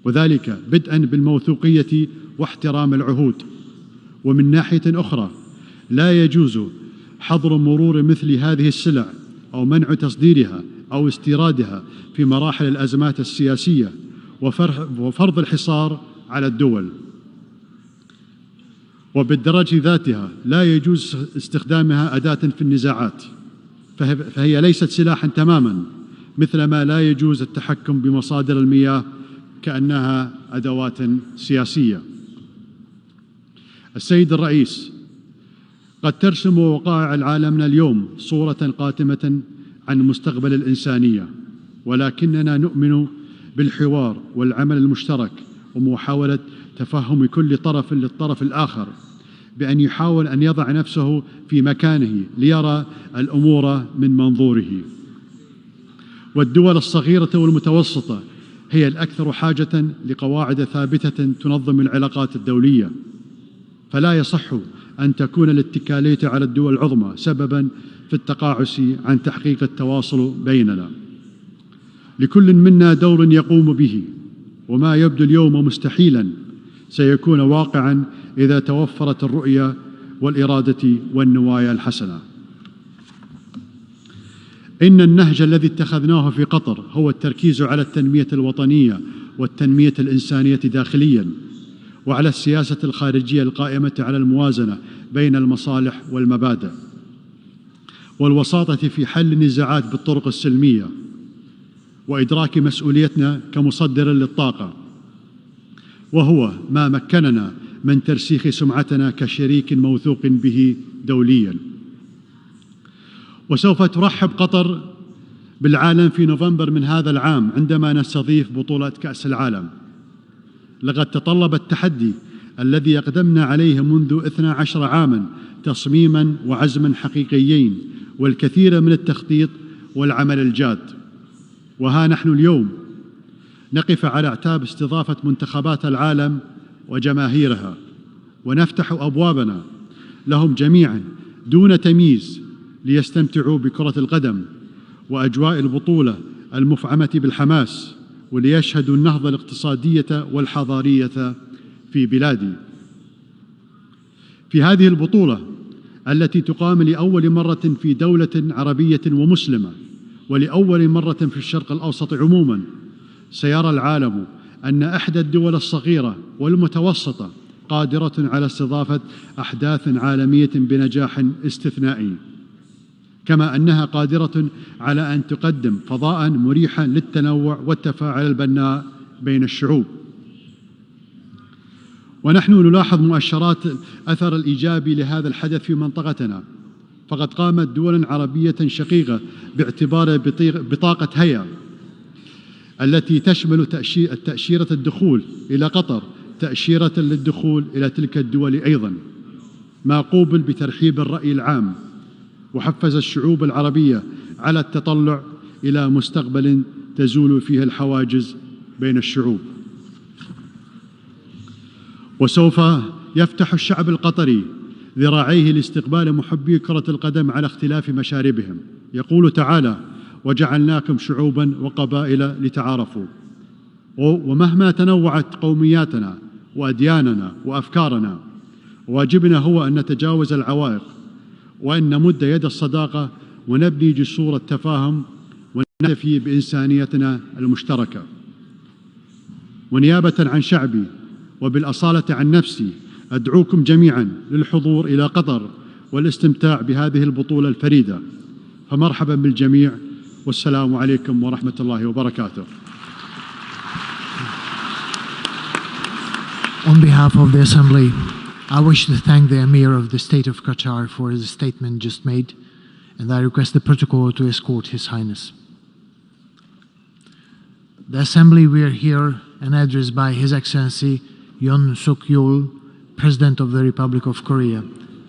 [SPEAKER 4] وذلك بدءا بالموثوقية واحترام العهود. ومن ناحية أخرى لا يجوز حظر مرور مثل هذه السلع أو منع تصديرها أو استيرادها في مراحل الأزمات السياسية وفرض الحصار على الدول. وبالدرجة ذاتها لا يجوز استخدامها أداة في النزاعات، فهي ليست سلاحا تماما، مثلما لا يجوز التحكم بمصادر المياه كأنها أدوات سياسية. السيد الرئيس، قد ترسم وقائع العالمنا اليوم صورة قاتمة عن مستقبل الإنسانية، ولكننا نؤمن بالحوار والعمل المشترك ومحاولة تفهم كل طرف للطرف الآخر بأن يحاول أن يضع نفسه في مكانه ليرى الأمور من منظوره. والدول الصغيرة والمتوسطة هي الأكثر حاجة لقواعد ثابتة تنظم العلاقات الدولية، فلا يصح أن تكون الاتكالية على الدول العظمى سبباً في التقاعس عن تحقيق التواصل بيننا. لكل منا دور يقوم به، وما يبدو اليوم مستحيلاً سيكون واقعاً إذا توفرت الرؤية والإرادة والنوايا الحسنة. إن النهج الذي اتخذناه في قطر هو التركيز على التنمية الوطنية والتنمية الإنسانية داخلياً، وعلى السياسة الخارجية القائمة على الموازنة بين المصالح والمبادئ، والوساطة في حل النزاعات بالطرق السلمية، وإدراك مسؤوليتنا كمصدر للطاقة، وهو ما مكننا من ترسيخ سمعتنا كشريك موثوق به دولياً. وسوف ترحب قطر بالعالم في نوفمبر من هذا العام عندما نستضيف بطولة كأس العالم. لقد تطلب التحدي الذي أقدمنا عليه منذ 12 عاماً تصميماً وعزماً حقيقيين والكثير من التخطيط والعمل الجاد. وها نحن اليوم نقف على أعتاب استضافة منتخبات العالم وجماهيرها، ونفتح أبوابنا لهم جميعاً دون تمييز ليستمتعوا بكرة القدم وأجواء البطولة المفعمة بالحماس، وليشهدوا النهضة الاقتصادية والحضارية في بلادي. في هذه البطولة التي تقام لأول مرة في دولة عربية ومسلمة ولأول مرة في الشرق الأوسط عموماً، سيرى العالم أن إحدى الدول الصغيرة والمتوسطة قادرة على استضافة أحداث عالمية بنجاح استثنائي، كما أنها قادرة على أن تقدم فضاءً مريحاً للتنوع والتفاعل البناء بين الشعوب. ونحن نلاحظ مؤشرات الأثر الإيجابي لهذا الحدث في منطقتنا، فقد قامت دول عربية شقيقة باعتبار بطاقة هيا التي تشمل تأشيرة الدخول إلى قطر تأشيرة للدخول إلى تلك الدول أيضاً، ما قوبل بترحيب الرأي العام وحفز الشعوب العربية على التطلع إلى مستقبل تزول فيه الحواجز بين الشعوب. وسوف يفتح الشعب القطري ذراعيه لاستقبال محبي كرة القدم على اختلاف مشاربهم. يقول تعالى: وجعلناكم شعوبا وقبائل لتعارفوا. ومهما تنوعت قومياتنا وأدياننا وأفكارنا، واجبنا هو أن نتجاوز العوائق وأن نمد يد الصداقة ونبني جسور التفاهم ونكتفي بإنسانيتنا المشتركة. ونيابة عن شعبي وبالأصالة عن نفسي أدعوكم جميعا للحضور إلى قطر والاستمتاع بهذه البطولة الفريدة. فمرحبا بالجميع، والسلام عليكم ورحمة الله وبركاته.
[SPEAKER 2] On behalf of the Assembly, I wish to thank the Emir of the State of Qatar for his statement just made, and I request the protocol to escort His Highness. The Assembly will hear an address by His Excellency Yoon Suk-yeol, President of the Republic of Korea.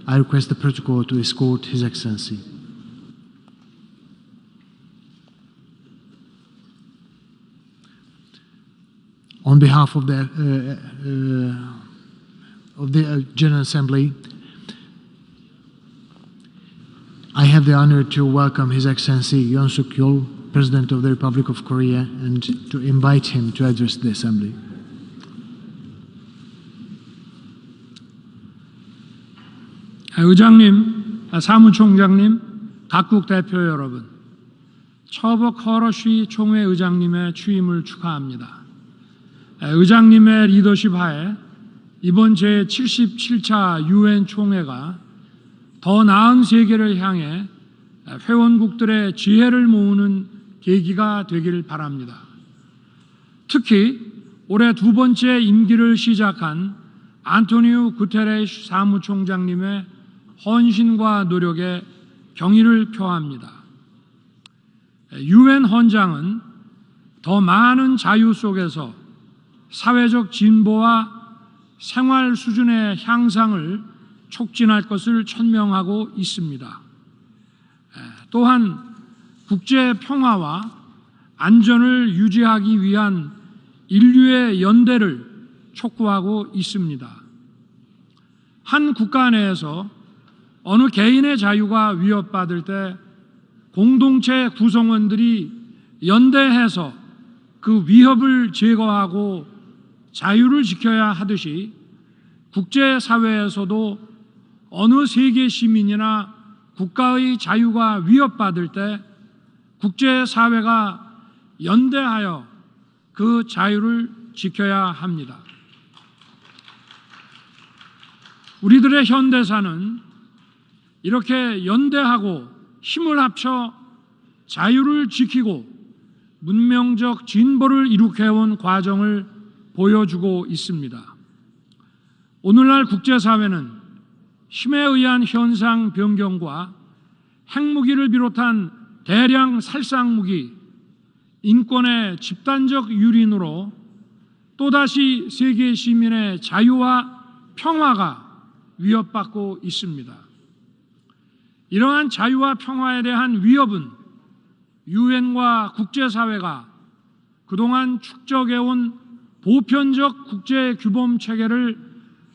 [SPEAKER 2] I request the protocol to escort His Excellency. On behalf of the General Assembly, I have the honor to welcome His Excellency Yoon Suk-yeol, President of the Republic of Korea, and to invite him to address the Assembly.
[SPEAKER 5] 의장님, 사무총장님, 각국 대표 여러분, 처버 커러쉬 총회 의장님의 취임을 축하합니다. 의장님의 리더십 하에 이번 제77차 UN 총회가 더 나은 세계를 향해 회원국들의 지혜를 모으는 계기가 되길 바랍니다. 특히 올해 두 번째 임기를 시작한 안토니우 구테레스 사무총장님의 헌신과 노력에 경의를 표합니다. UN 헌장은 더 많은 자유 속에서 사회적 진보와 생활 수준의 향상을 촉진할 것을 천명하고 있습니다. 또한 국제 평화와 안전을 유지하기 위한 인류의 연대를 촉구하고 있습니다. 한 국가 내에서 어느 개인의 자유가 위협받을 때 공동체 구성원들이 연대해서 그 위협을 제거하고 자유를 지켜야 하듯이 국제사회에서도 어느 세계 시민이나 국가의 자유가 위협받을 때 국제사회가 연대하여 그 자유를 지켜야 합니다. 우리들의 현대사는 이렇게 연대하고 힘을 합쳐 자유를 지키고 문명적 진보를 이룩해온 과정을 보여주고 있습니다. 오늘날 국제사회는 힘에 의한 현상 변경과 핵무기를 비롯한 대량 살상무기, 인권의 집단적 유린으로 또다시 세계 시민의 자유와 평화가 위협받고 있습니다. 이러한 자유와 평화에 대한 위협은 유엔과 국제사회가 그동안 축적해온 보편적 국제 규범 체계를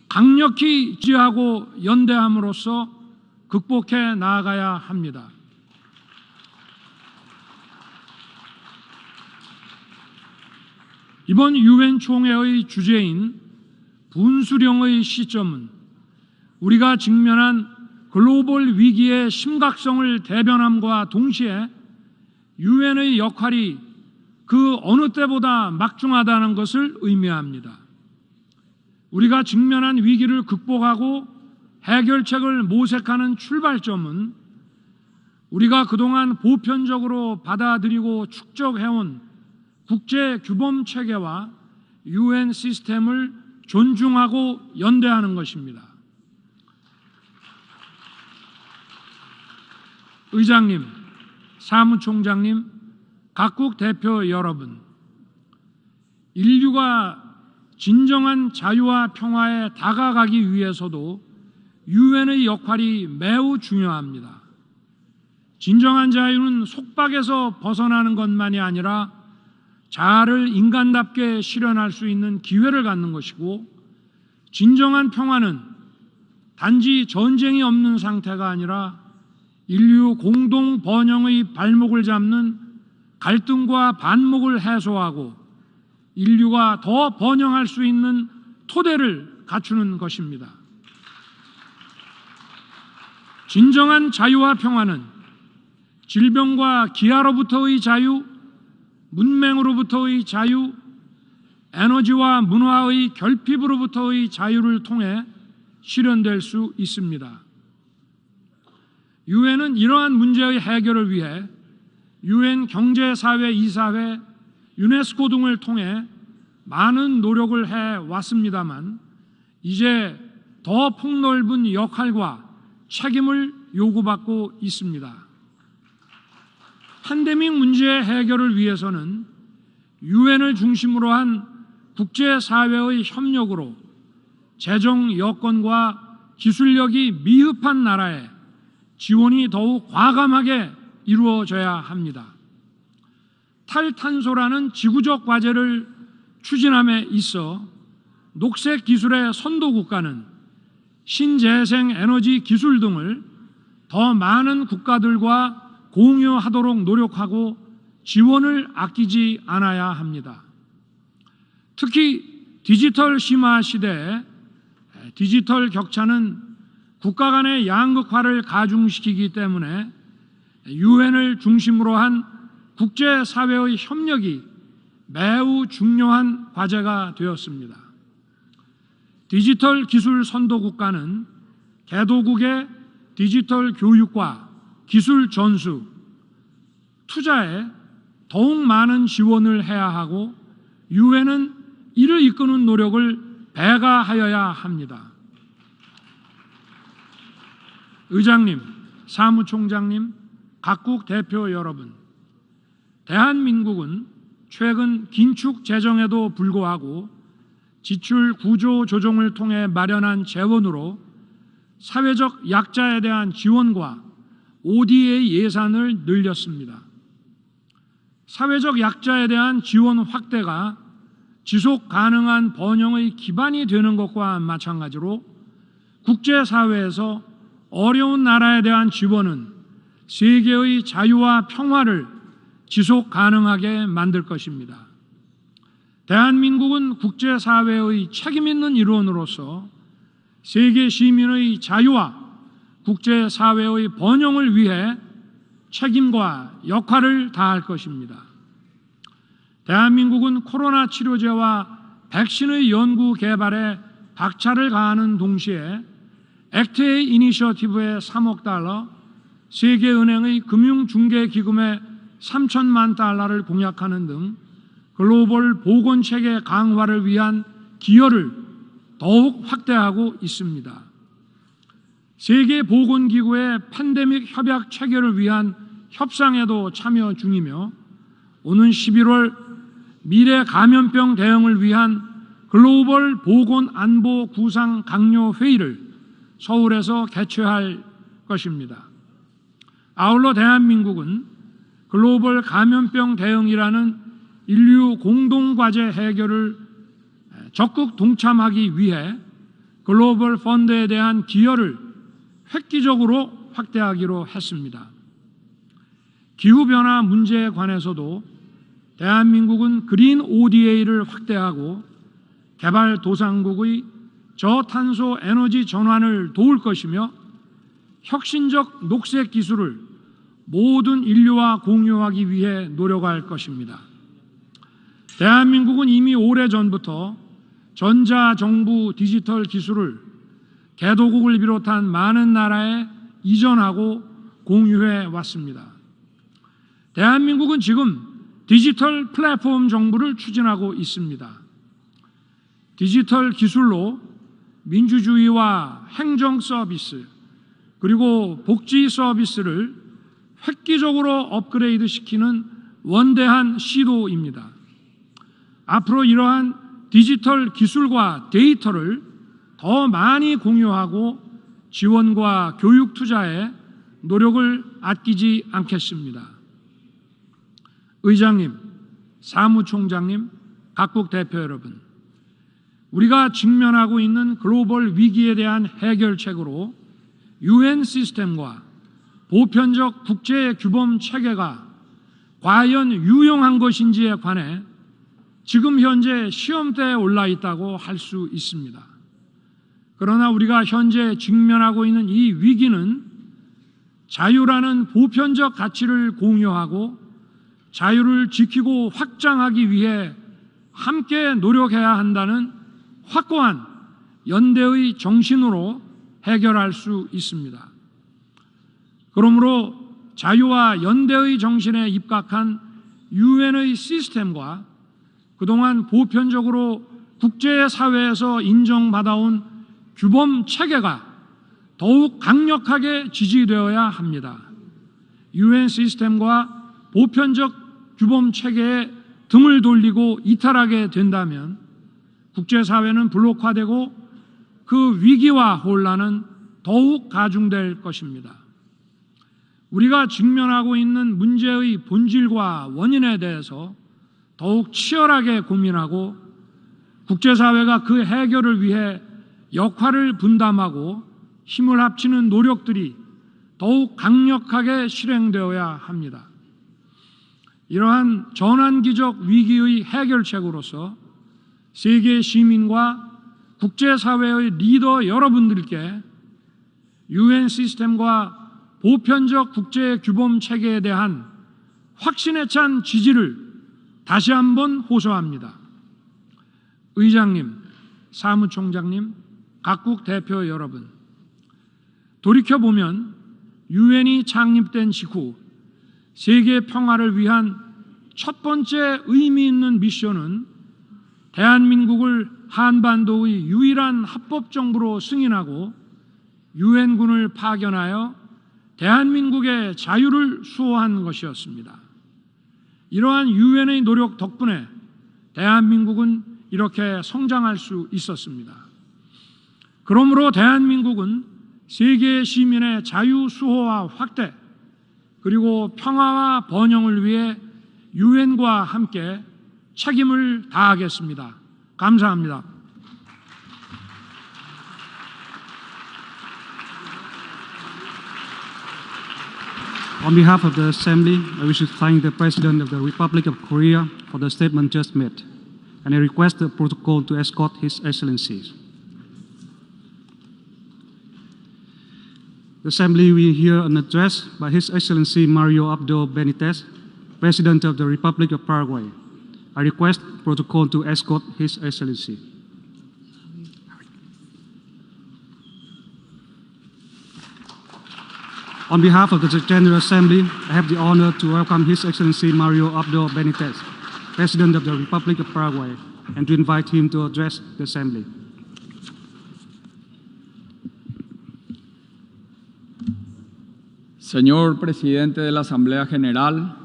[SPEAKER 5] 강력히 지지하고 연대함으로써 극복해 나아가야 합니다. 이번 UN 총회의 주제인 분수령의 시점은 우리가 직면한 글로벌 위기의 심각성을 대변함과 동시에 유엔의 역할이 그 어느 때보다 막중하다는 것을 의미합니다. 우리가 직면한 위기를 극복하고 해결책을 모색하는 출발점은 우리가 그동안 보편적으로 받아들이고 축적해온 국제 규범 체계와 UN 시스템을 존중하고 연대하는 것입니다. 의장님, 사무총장님, 각국 대표 여러분, 인류가 진정한 자유와 평화에 다가가기 위해서도 유엔의 역할이 매우 중요합니다. 진정한 자유는 속박에서 벗어나는 것만이 아니라 자아를 인간답게 실현할 수 있는 기회를 갖는 것이고, 진정한 평화는 단지 전쟁이 없는 상태가 아니라 인류 공동 번영의 발목을 잡는 갈등과 반목을 해소하고 인류가 더 번영할 수 있는 토대를 갖추는 것입니다. 진정한 자유와 평화는 질병과 기아로부터의 자유, 문맹으로부터의 자유, 에너지와 문화의 결핍으로부터의 자유를 통해 실현될 수 있습니다. 유엔은 이러한 문제의 해결을 위해 유엔 경제사회 이사회, 유네스코 등을 통해 많은 노력을 해왔습니다만 이제 더 폭넓은 역할과 책임을 요구받고 있습니다. 팬데믹 문제의 해결을 위해서는 유엔을 중심으로 한 국제사회의 협력으로 재정 여건과 기술력이 미흡한 나라에 지원이 더욱 과감하게 이루어져야 합니다. 탈탄소라는 지구적 과제를 추진함에 있어 녹색 기술의 선도 국가는 신재생 에너지 기술 등을 더 많은 국가들과 공유하도록 노력하고 지원을 아끼지 않아야 합니다. 특히 디지털 심화 시대에 디지털 격차는 국가 간의 양극화를 가중시키기 때문에 유엔을 중심으로 한 국제사회의 협력이 매우 중요한 과제가 되었습니다. 디지털 기술 선도 국가는 개도국의 디지털 교육과 기술 전수, 투자에 더욱 많은 지원을 해야 하고 유엔은 이를 이끄는 노력을 배가하여야 합니다. 의장님, 사무총장님, 각국 대표 여러분, 대한민국은 최근 긴축 재정에도 불구하고 지출 구조 조정을 통해 마련한 재원으로 사회적 약자에 대한 지원과 ODA 예산을 늘렸습니다. 사회적 약자에 대한 지원 확대가 지속 가능한 번영의 기반이 되는 것과 마찬가지로 국제사회에서 어려운 나라에 대한 지원은 세계의 자유와 평화를 지속 가능하게 만들 것입니다. 대한민국은 국제사회의 책임 있는 일원으로서 세계 시민의 자유와 국제사회의 번영을 위해 책임과 역할을 다할 것입니다. 대한민국은 코로나 치료제와 백신의 연구 개발에 박차를 가하는 동시에 액트A 이니셔티브에 3억 달러, 세계은행의 금융중개기금에 3천만 달러를 공약하는 등 글로벌 보건체계 강화를 위한 기여를 더욱 확대하고 있습니다. 세계보건기구의 팬데믹 협약 체결을 위한 협상에도 참여 중이며 오는 11월 미래 감염병 대응을 위한 글로벌 보건안보 구상 강요 회의를 서울에서 개최할 것입니다. 아울러 대한민국은 글로벌 감염병 대응이라는 인류 공동과제 해결을 적극 동참하기 위해 글로벌 펀드에 대한 기여를 획기적으로 확대하기로 했습니다. 기후변화 문제에 관해서도 대한민국은 그린 ODA를 확대하고 개발도상국의 저탄소 에너지 전환을 도울 것이며 혁신적 녹색 기술을 모든 인류와 공유하기 위해 노력할 것입니다. 대한민국은 이미 오래전부터 전자정부 디지털 기술을 개도국을 비롯한 많은 나라에 이전하고 공유해 왔습니다. 대한민국은 지금 디지털 플랫폼 정부를 추진하고 있습니다. 디지털 기술로 민주주의와 행정 서비스 그리고 복지 서비스를 획기적으로 업그레이드 시키는 원대한 시도입니다. 앞으로 이러한 디지털 기술과 데이터를 더 많이 공유하고 지원과 교육 투자에 노력을 아끼지 않겠습니다. 의장님, 사무총장님, 각국 대표 여러분, 우리가 직면하고 있는 글로벌 위기에 대한 해결책으로 UN 시스템과 보편적 국제 규범 체계가 과연 유용한 것인지에 관해 지금 현재 시험대에 올라 있다고 할 수 있습니다. 그러나 우리가 현재 직면하고 있는 이 위기는 자유라는 보편적 가치를 공유하고 자유를 지키고 확장하기 위해 함께 노력해야 한다는 확고한 연대의 정신으로 해결할 수 있습니다. 그러므로 자유와 연대의 정신에 입각한 유엔의 시스템과 그동안 보편적으로 국제사회에서 인정받아온 규범 체계가 더욱 강력하게 지지되어야 합니다. 유엔 시스템과 보편적 규범 체계에 등을 돌리고 이탈하게 된다면 국제사회는 블록화되고 그 위기와 혼란은 더욱 가중될 것입니다. 우리가 직면하고 있는 문제의 본질과 원인에 대해서 더욱 치열하게 고민하고 국제사회가 그 해결을 위해 역할을 분담하고 힘을 합치는 노력들이 더욱 강력하게 실행되어야 합니다. 이러한 전환기적 위기의 해결책으로서 세계 시민과 국제사회의 리더 여러분들께 유엔 시스템과 보편적 국제 규범 체계에 대한 확신에 찬 지지를 다시 한번 호소합니다. 의장님, 사무총장님, 각국 대표 여러분, 돌이켜보면 유엔이 창립된 직후 세계 평화를 위한 첫 번째 의미 있는 미션은 대한민국을 한반도의 유일한 합법정부로 승인하고 유엔군을 파견하여 대한민국의 자유를 수호한 것이었습니다. 이러한 유엔의 노력 덕분에 대한민국은 이렇게 성장할 수 있었습니다. 그러므로 대한민국은 세계 시민의 자유 수호와 확대 그리고 평화와 번영을 위해 유엔과 함께 책임을 다하겠습니다. 감사합니다.
[SPEAKER 6] On behalf of the Assembly, I wish to thank the President of the Republic of Korea for the statement just made, and I request the protocol to escort His Excellency. The Assembly will hear an address by His Excellency Mario Abdo Benitez, President of the Republic of Paraguay. I request protocol to escort His Excellency. On behalf of the General Assembly, I have the honor to welcome His Excellency Mario Abdo Benitez, President of the Republic of Paraguay, and to invite him to address the Assembly.
[SPEAKER 7] Señor Presidente de la Asamblea General,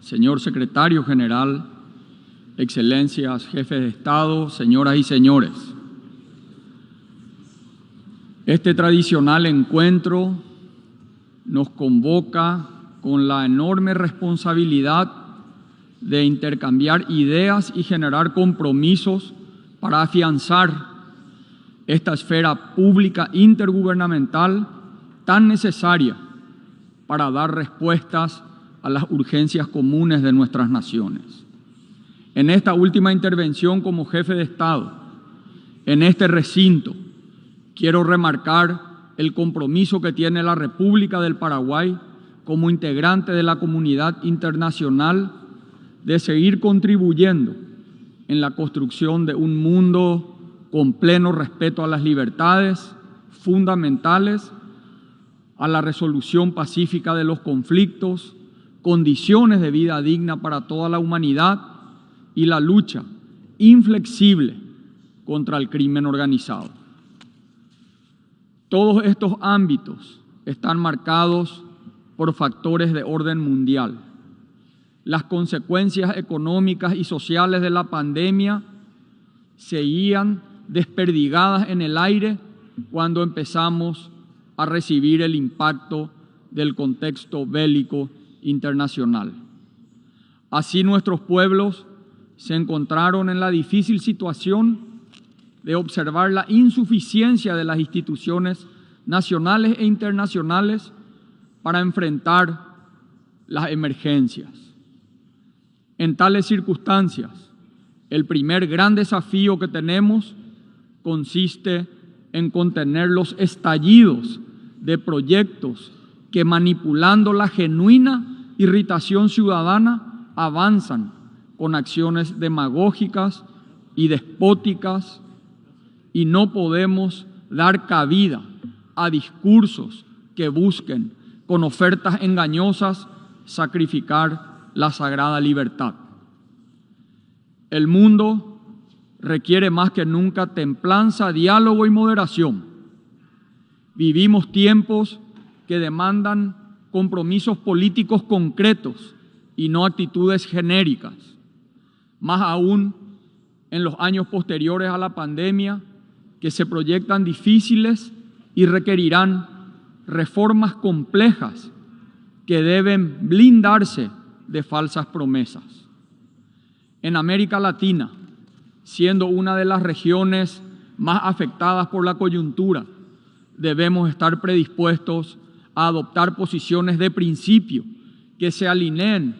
[SPEAKER 7] señor Secretario General, Excelencias, Jefes de Estado, señoras y señores. Este tradicional encuentro nos convoca con la enorme responsabilidad de intercambiar ideas y generar compromisos para afianzar esta esfera pública intergubernamental tan necesaria para dar respuestas a las urgencias comunes de nuestras naciones. En esta última intervención como jefe de Estado, en este recinto, quiero remarcar el compromiso que tiene la República del Paraguay como integrante de la comunidad internacional de seguir contribuyendo en la construcción de un mundo con pleno respeto a las libertades fundamentales, a la resolución pacífica de los conflictos, condiciones de vida digna para toda la humanidad y la lucha inflexible contra el crimen organizado. Todos estos ámbitos están marcados por factores de orden mundial. Las consecuencias económicas y sociales de la pandemia seguían desperdigadas en el aire cuando empezamos a recibir el impacto del contexto bélico internacional. Así nuestros pueblos se encontraron en la difícil situación de observar la insuficiencia de las instituciones nacionales e internacionales para enfrentar las emergencias. En tales circunstancias, el primer gran desafío que tenemos consiste en contener los estallidos de proyectos que, manipulando la genuina irritación ciudadana, avanzan con acciones demagógicas y despóticas, y no podemos dar cabida a discursos que busquen, con ofertas engañosas, sacrificar la sagrada libertad. El mundo requiere más que nunca templanza, diálogo y moderación. Vivimos tiempos que demandan compromisos políticos concretos y no actitudes genéricas. Más aún en los años posteriores a la pandemia, que se proyectan difíciles y requerirán reformas complejas que deben blindarse de falsas promesas. En América Latina, siendo una de las regiones más afectadas por la coyuntura, debemos estar predispuestos a adoptar posiciones de principio que se alineen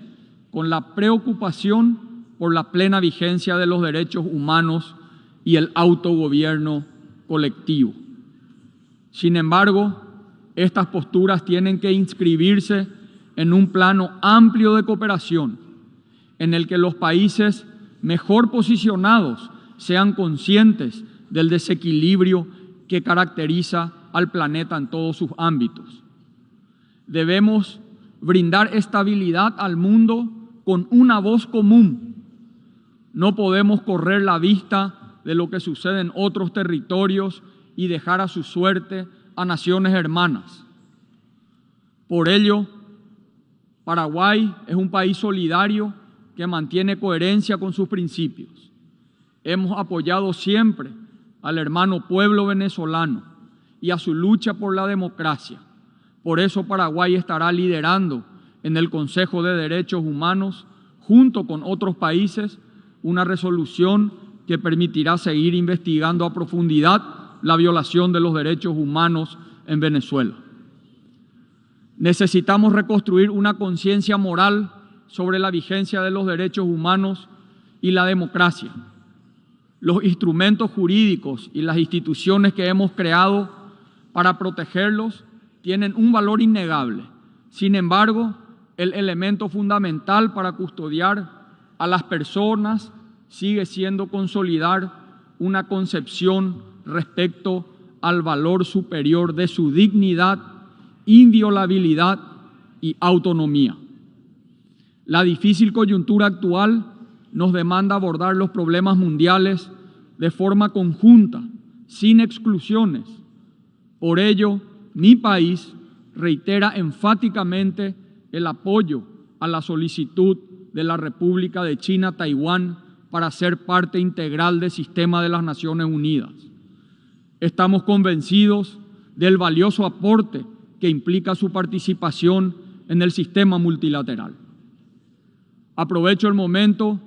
[SPEAKER 7] con la preocupación por la plena vigencia de los derechos humanos y el autogobierno colectivo. Sin embargo, estas posturas tienen que inscribirse en un plano amplio de cooperación, en el que los países mejor posicionados sean conscientes del desequilibrio que caracteriza al planeta en todos sus ámbitos. Debemos brindar estabilidad al mundo con una voz común. No podemos correr la vista de lo que sucede en otros territorios y dejar a su suerte a naciones hermanas. Por ello, Paraguay es un país solidario que mantiene coherencia con sus principios. Hemos apoyado siempre al hermano pueblo venezolano y a su lucha por la democracia. Por eso Paraguay estará liderando en el Consejo de Derechos Humanos, junto con otros países, una resolución que permitirá seguir investigando a profundidad la violación de los derechos humanos en Venezuela. Necesitamos reconstruir una conciencia moral sobre la vigencia de los derechos humanos y la democracia. Los instrumentos jurídicos y las instituciones que hemos creado para protegerlos tienen un valor innegable. Sin embargo, el elemento fundamental para custodiar a las personas sigue siendo consolidar una concepción respecto al valor superior de su dignidad, inviolabilidad y autonomía. La difícil coyuntura actual nos demanda abordar los problemas mundiales de forma conjunta, sin exclusiones. Por ello, mi país reitera enfáticamente el apoyo a la solicitud de la República de China, Taiwán, para ser parte integral del sistema de las Naciones Unidas. Estamos convencidos del valioso aporte que implica su participación en el sistema multilateral. Aprovecho el momento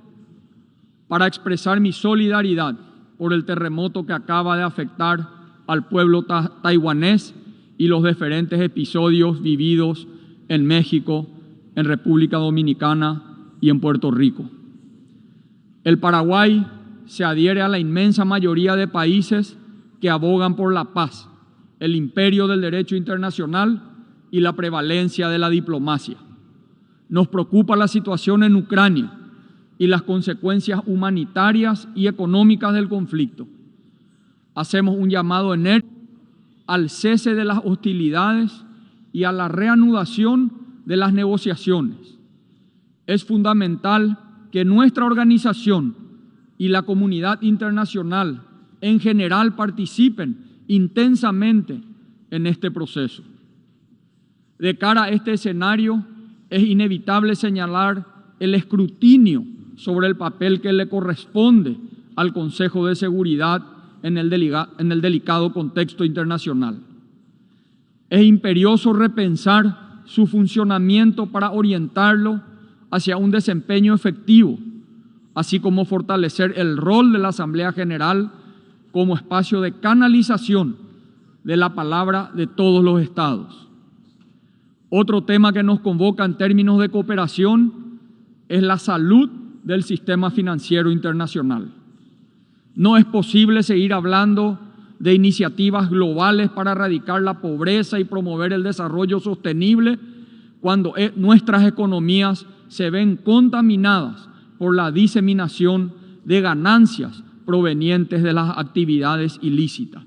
[SPEAKER 7] para expresar mi solidaridad por el terremoto que acaba de afectar al pueblo taiwanés y los diferentes episodios vividos en México, en República Dominicana y en Puerto Rico. El Paraguay se adhiere a la inmensa mayoría de países que abogan por la paz, el imperio del derecho internacional y la prevalencia de la diplomacia. Nos preocupa la situación en Ucrania y las consecuencias humanitarias y económicas del conflicto. Hacemos un llamado enérgico al cese de las hostilidades y a la reanudación de las negociaciones. Es fundamental que nuestra organización y la comunidad internacional en general participen intensamente en este proceso. De cara a este escenario, es inevitable señalar el escrutinio sobre el papel que le corresponde al Consejo de Seguridad en el delicado contexto internacional. es imperioso repensar su funcionamiento para orientarlo hacia un desempeño efectivo, así como fortalecer el rol de la Asamblea General como espacio de canalización de la palabra de todos los estados. Otro tema que nos convoca en términos de cooperación es la salud del sistema financiero internacional. No es posible seguir hablando de iniciativas globales para erradicar la pobreza y promover el desarrollo sostenible cuando nuestras economías se ven contaminadas por la diseminación de ganancias provenientes de las actividades ilícitas.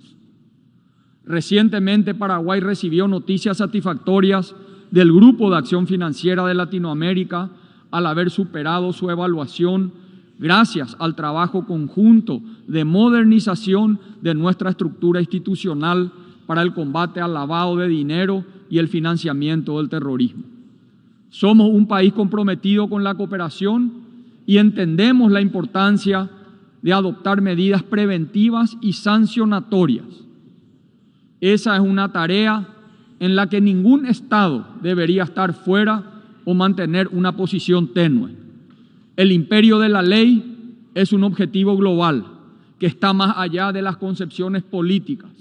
[SPEAKER 7] Recientemente Paraguay recibió noticias satisfactorias del Grupo de Acción Financiera de Latinoamérica al haber superado su evaluación gracias al trabajo conjunto de modernización de nuestra estructura institucional para el combate al lavado de dinero y el financiamiento del terrorismo. Somos un país comprometido con la cooperación y entendemos la importancia de adoptar medidas preventivas y sancionatorias. Esa es una tarea en la que ningún Estado debería estar fuera o mantener una posición tenue. El imperio de la ley es un objetivo global que está más allá de las concepciones políticas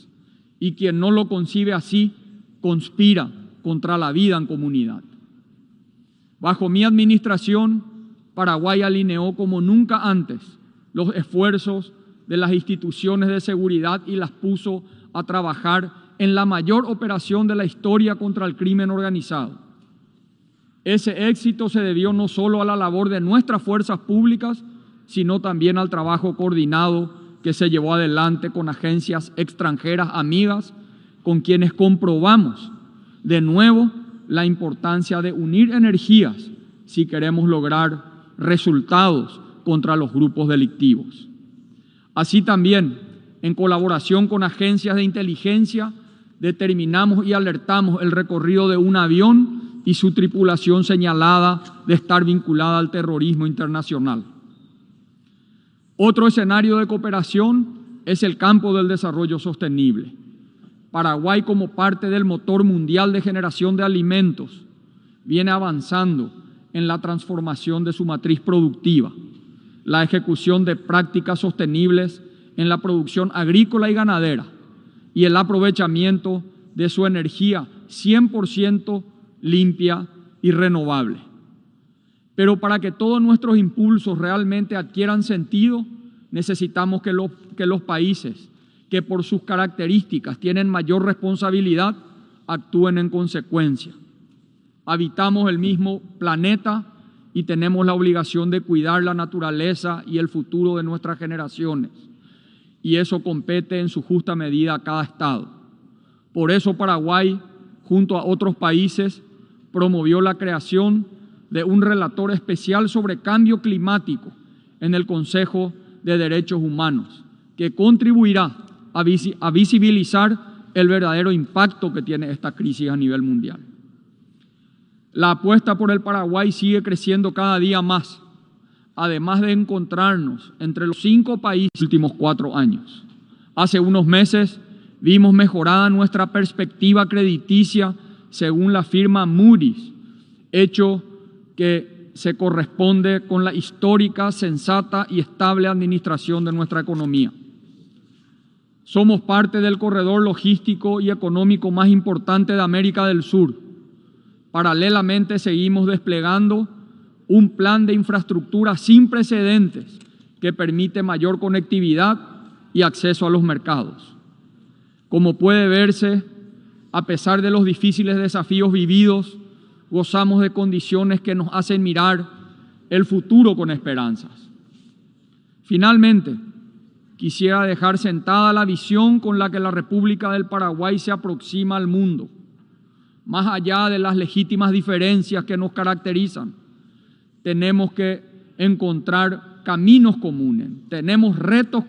[SPEAKER 7] y quien no lo concibe así conspira contra la vida en comunidad. Bajo mi administración, Paraguay alineó como nunca antes los esfuerzos de las instituciones de seguridad y las puso a trabajar en la mayor operación de la historia contra el crimen organizado. Ese éxito se debió no solo a la labor de nuestras fuerzas públicas, sino también al trabajo coordinado que se llevó adelante con agencias extranjeras amigas, con quienes comprobamos de nuevo la importancia de unir energías si queremos lograr resultados contra los grupos delictivos. Así también, en colaboración con agencias de inteligencia, determinamos y alertamos el recorrido de un avión y su tripulación señalada de estar vinculada al terrorismo internacional. Otro escenario de cooperación es el campo del desarrollo sostenible. Paraguay, como parte del motor mundial de generación de alimentos, viene avanzando en la transformación de su matriz productiva, la ejecución de prácticas sostenibles en la producción agrícola y ganadera y el aprovechamiento de su energía 100% limpia y renovable. Pero para que todos nuestros impulsos realmente adquieran sentido, necesitamos que los países que por sus características tienen mayor responsabilidad actúen en consecuencia. Habitamos el mismo planeta y tenemos la obligación de cuidar la naturaleza y el futuro de nuestras generaciones. Y eso compete en su justa medida a cada Estado. Por eso Paraguay, junto a otros países, promovió la creación de un relator especial sobre cambio climático en el Consejo de Derechos Humanos, que contribuirá a visibilizar el verdadero impacto que tiene esta crisis a nivel mundial. La apuesta por el Paraguay sigue creciendo cada día más, además de encontrarnos entre los 5 países de los últimos 4 años. Hace unos meses vimos mejorada nuestra perspectiva crediticia según la firma Moody's, hecho que se corresponde con la histórica, sensata y estable administración de nuestra economía. Somos parte del corredor logístico y económico más importante de América del Sur. Paralelamente seguimos desplegando un plan de infraestructura sin precedentes que permite mayor conectividad y acceso a los mercados. Como puede verse, a pesar de los difíciles desafíos vividos, gozamos de condiciones que nos hacen mirar el futuro con esperanzas. Finalmente, quisiera dejar sentada la visión con la que la República del Paraguay se aproxima al mundo. Más allá de las legítimas diferencias que nos caracterizan, tenemos que encontrar caminos comunes, tenemos retos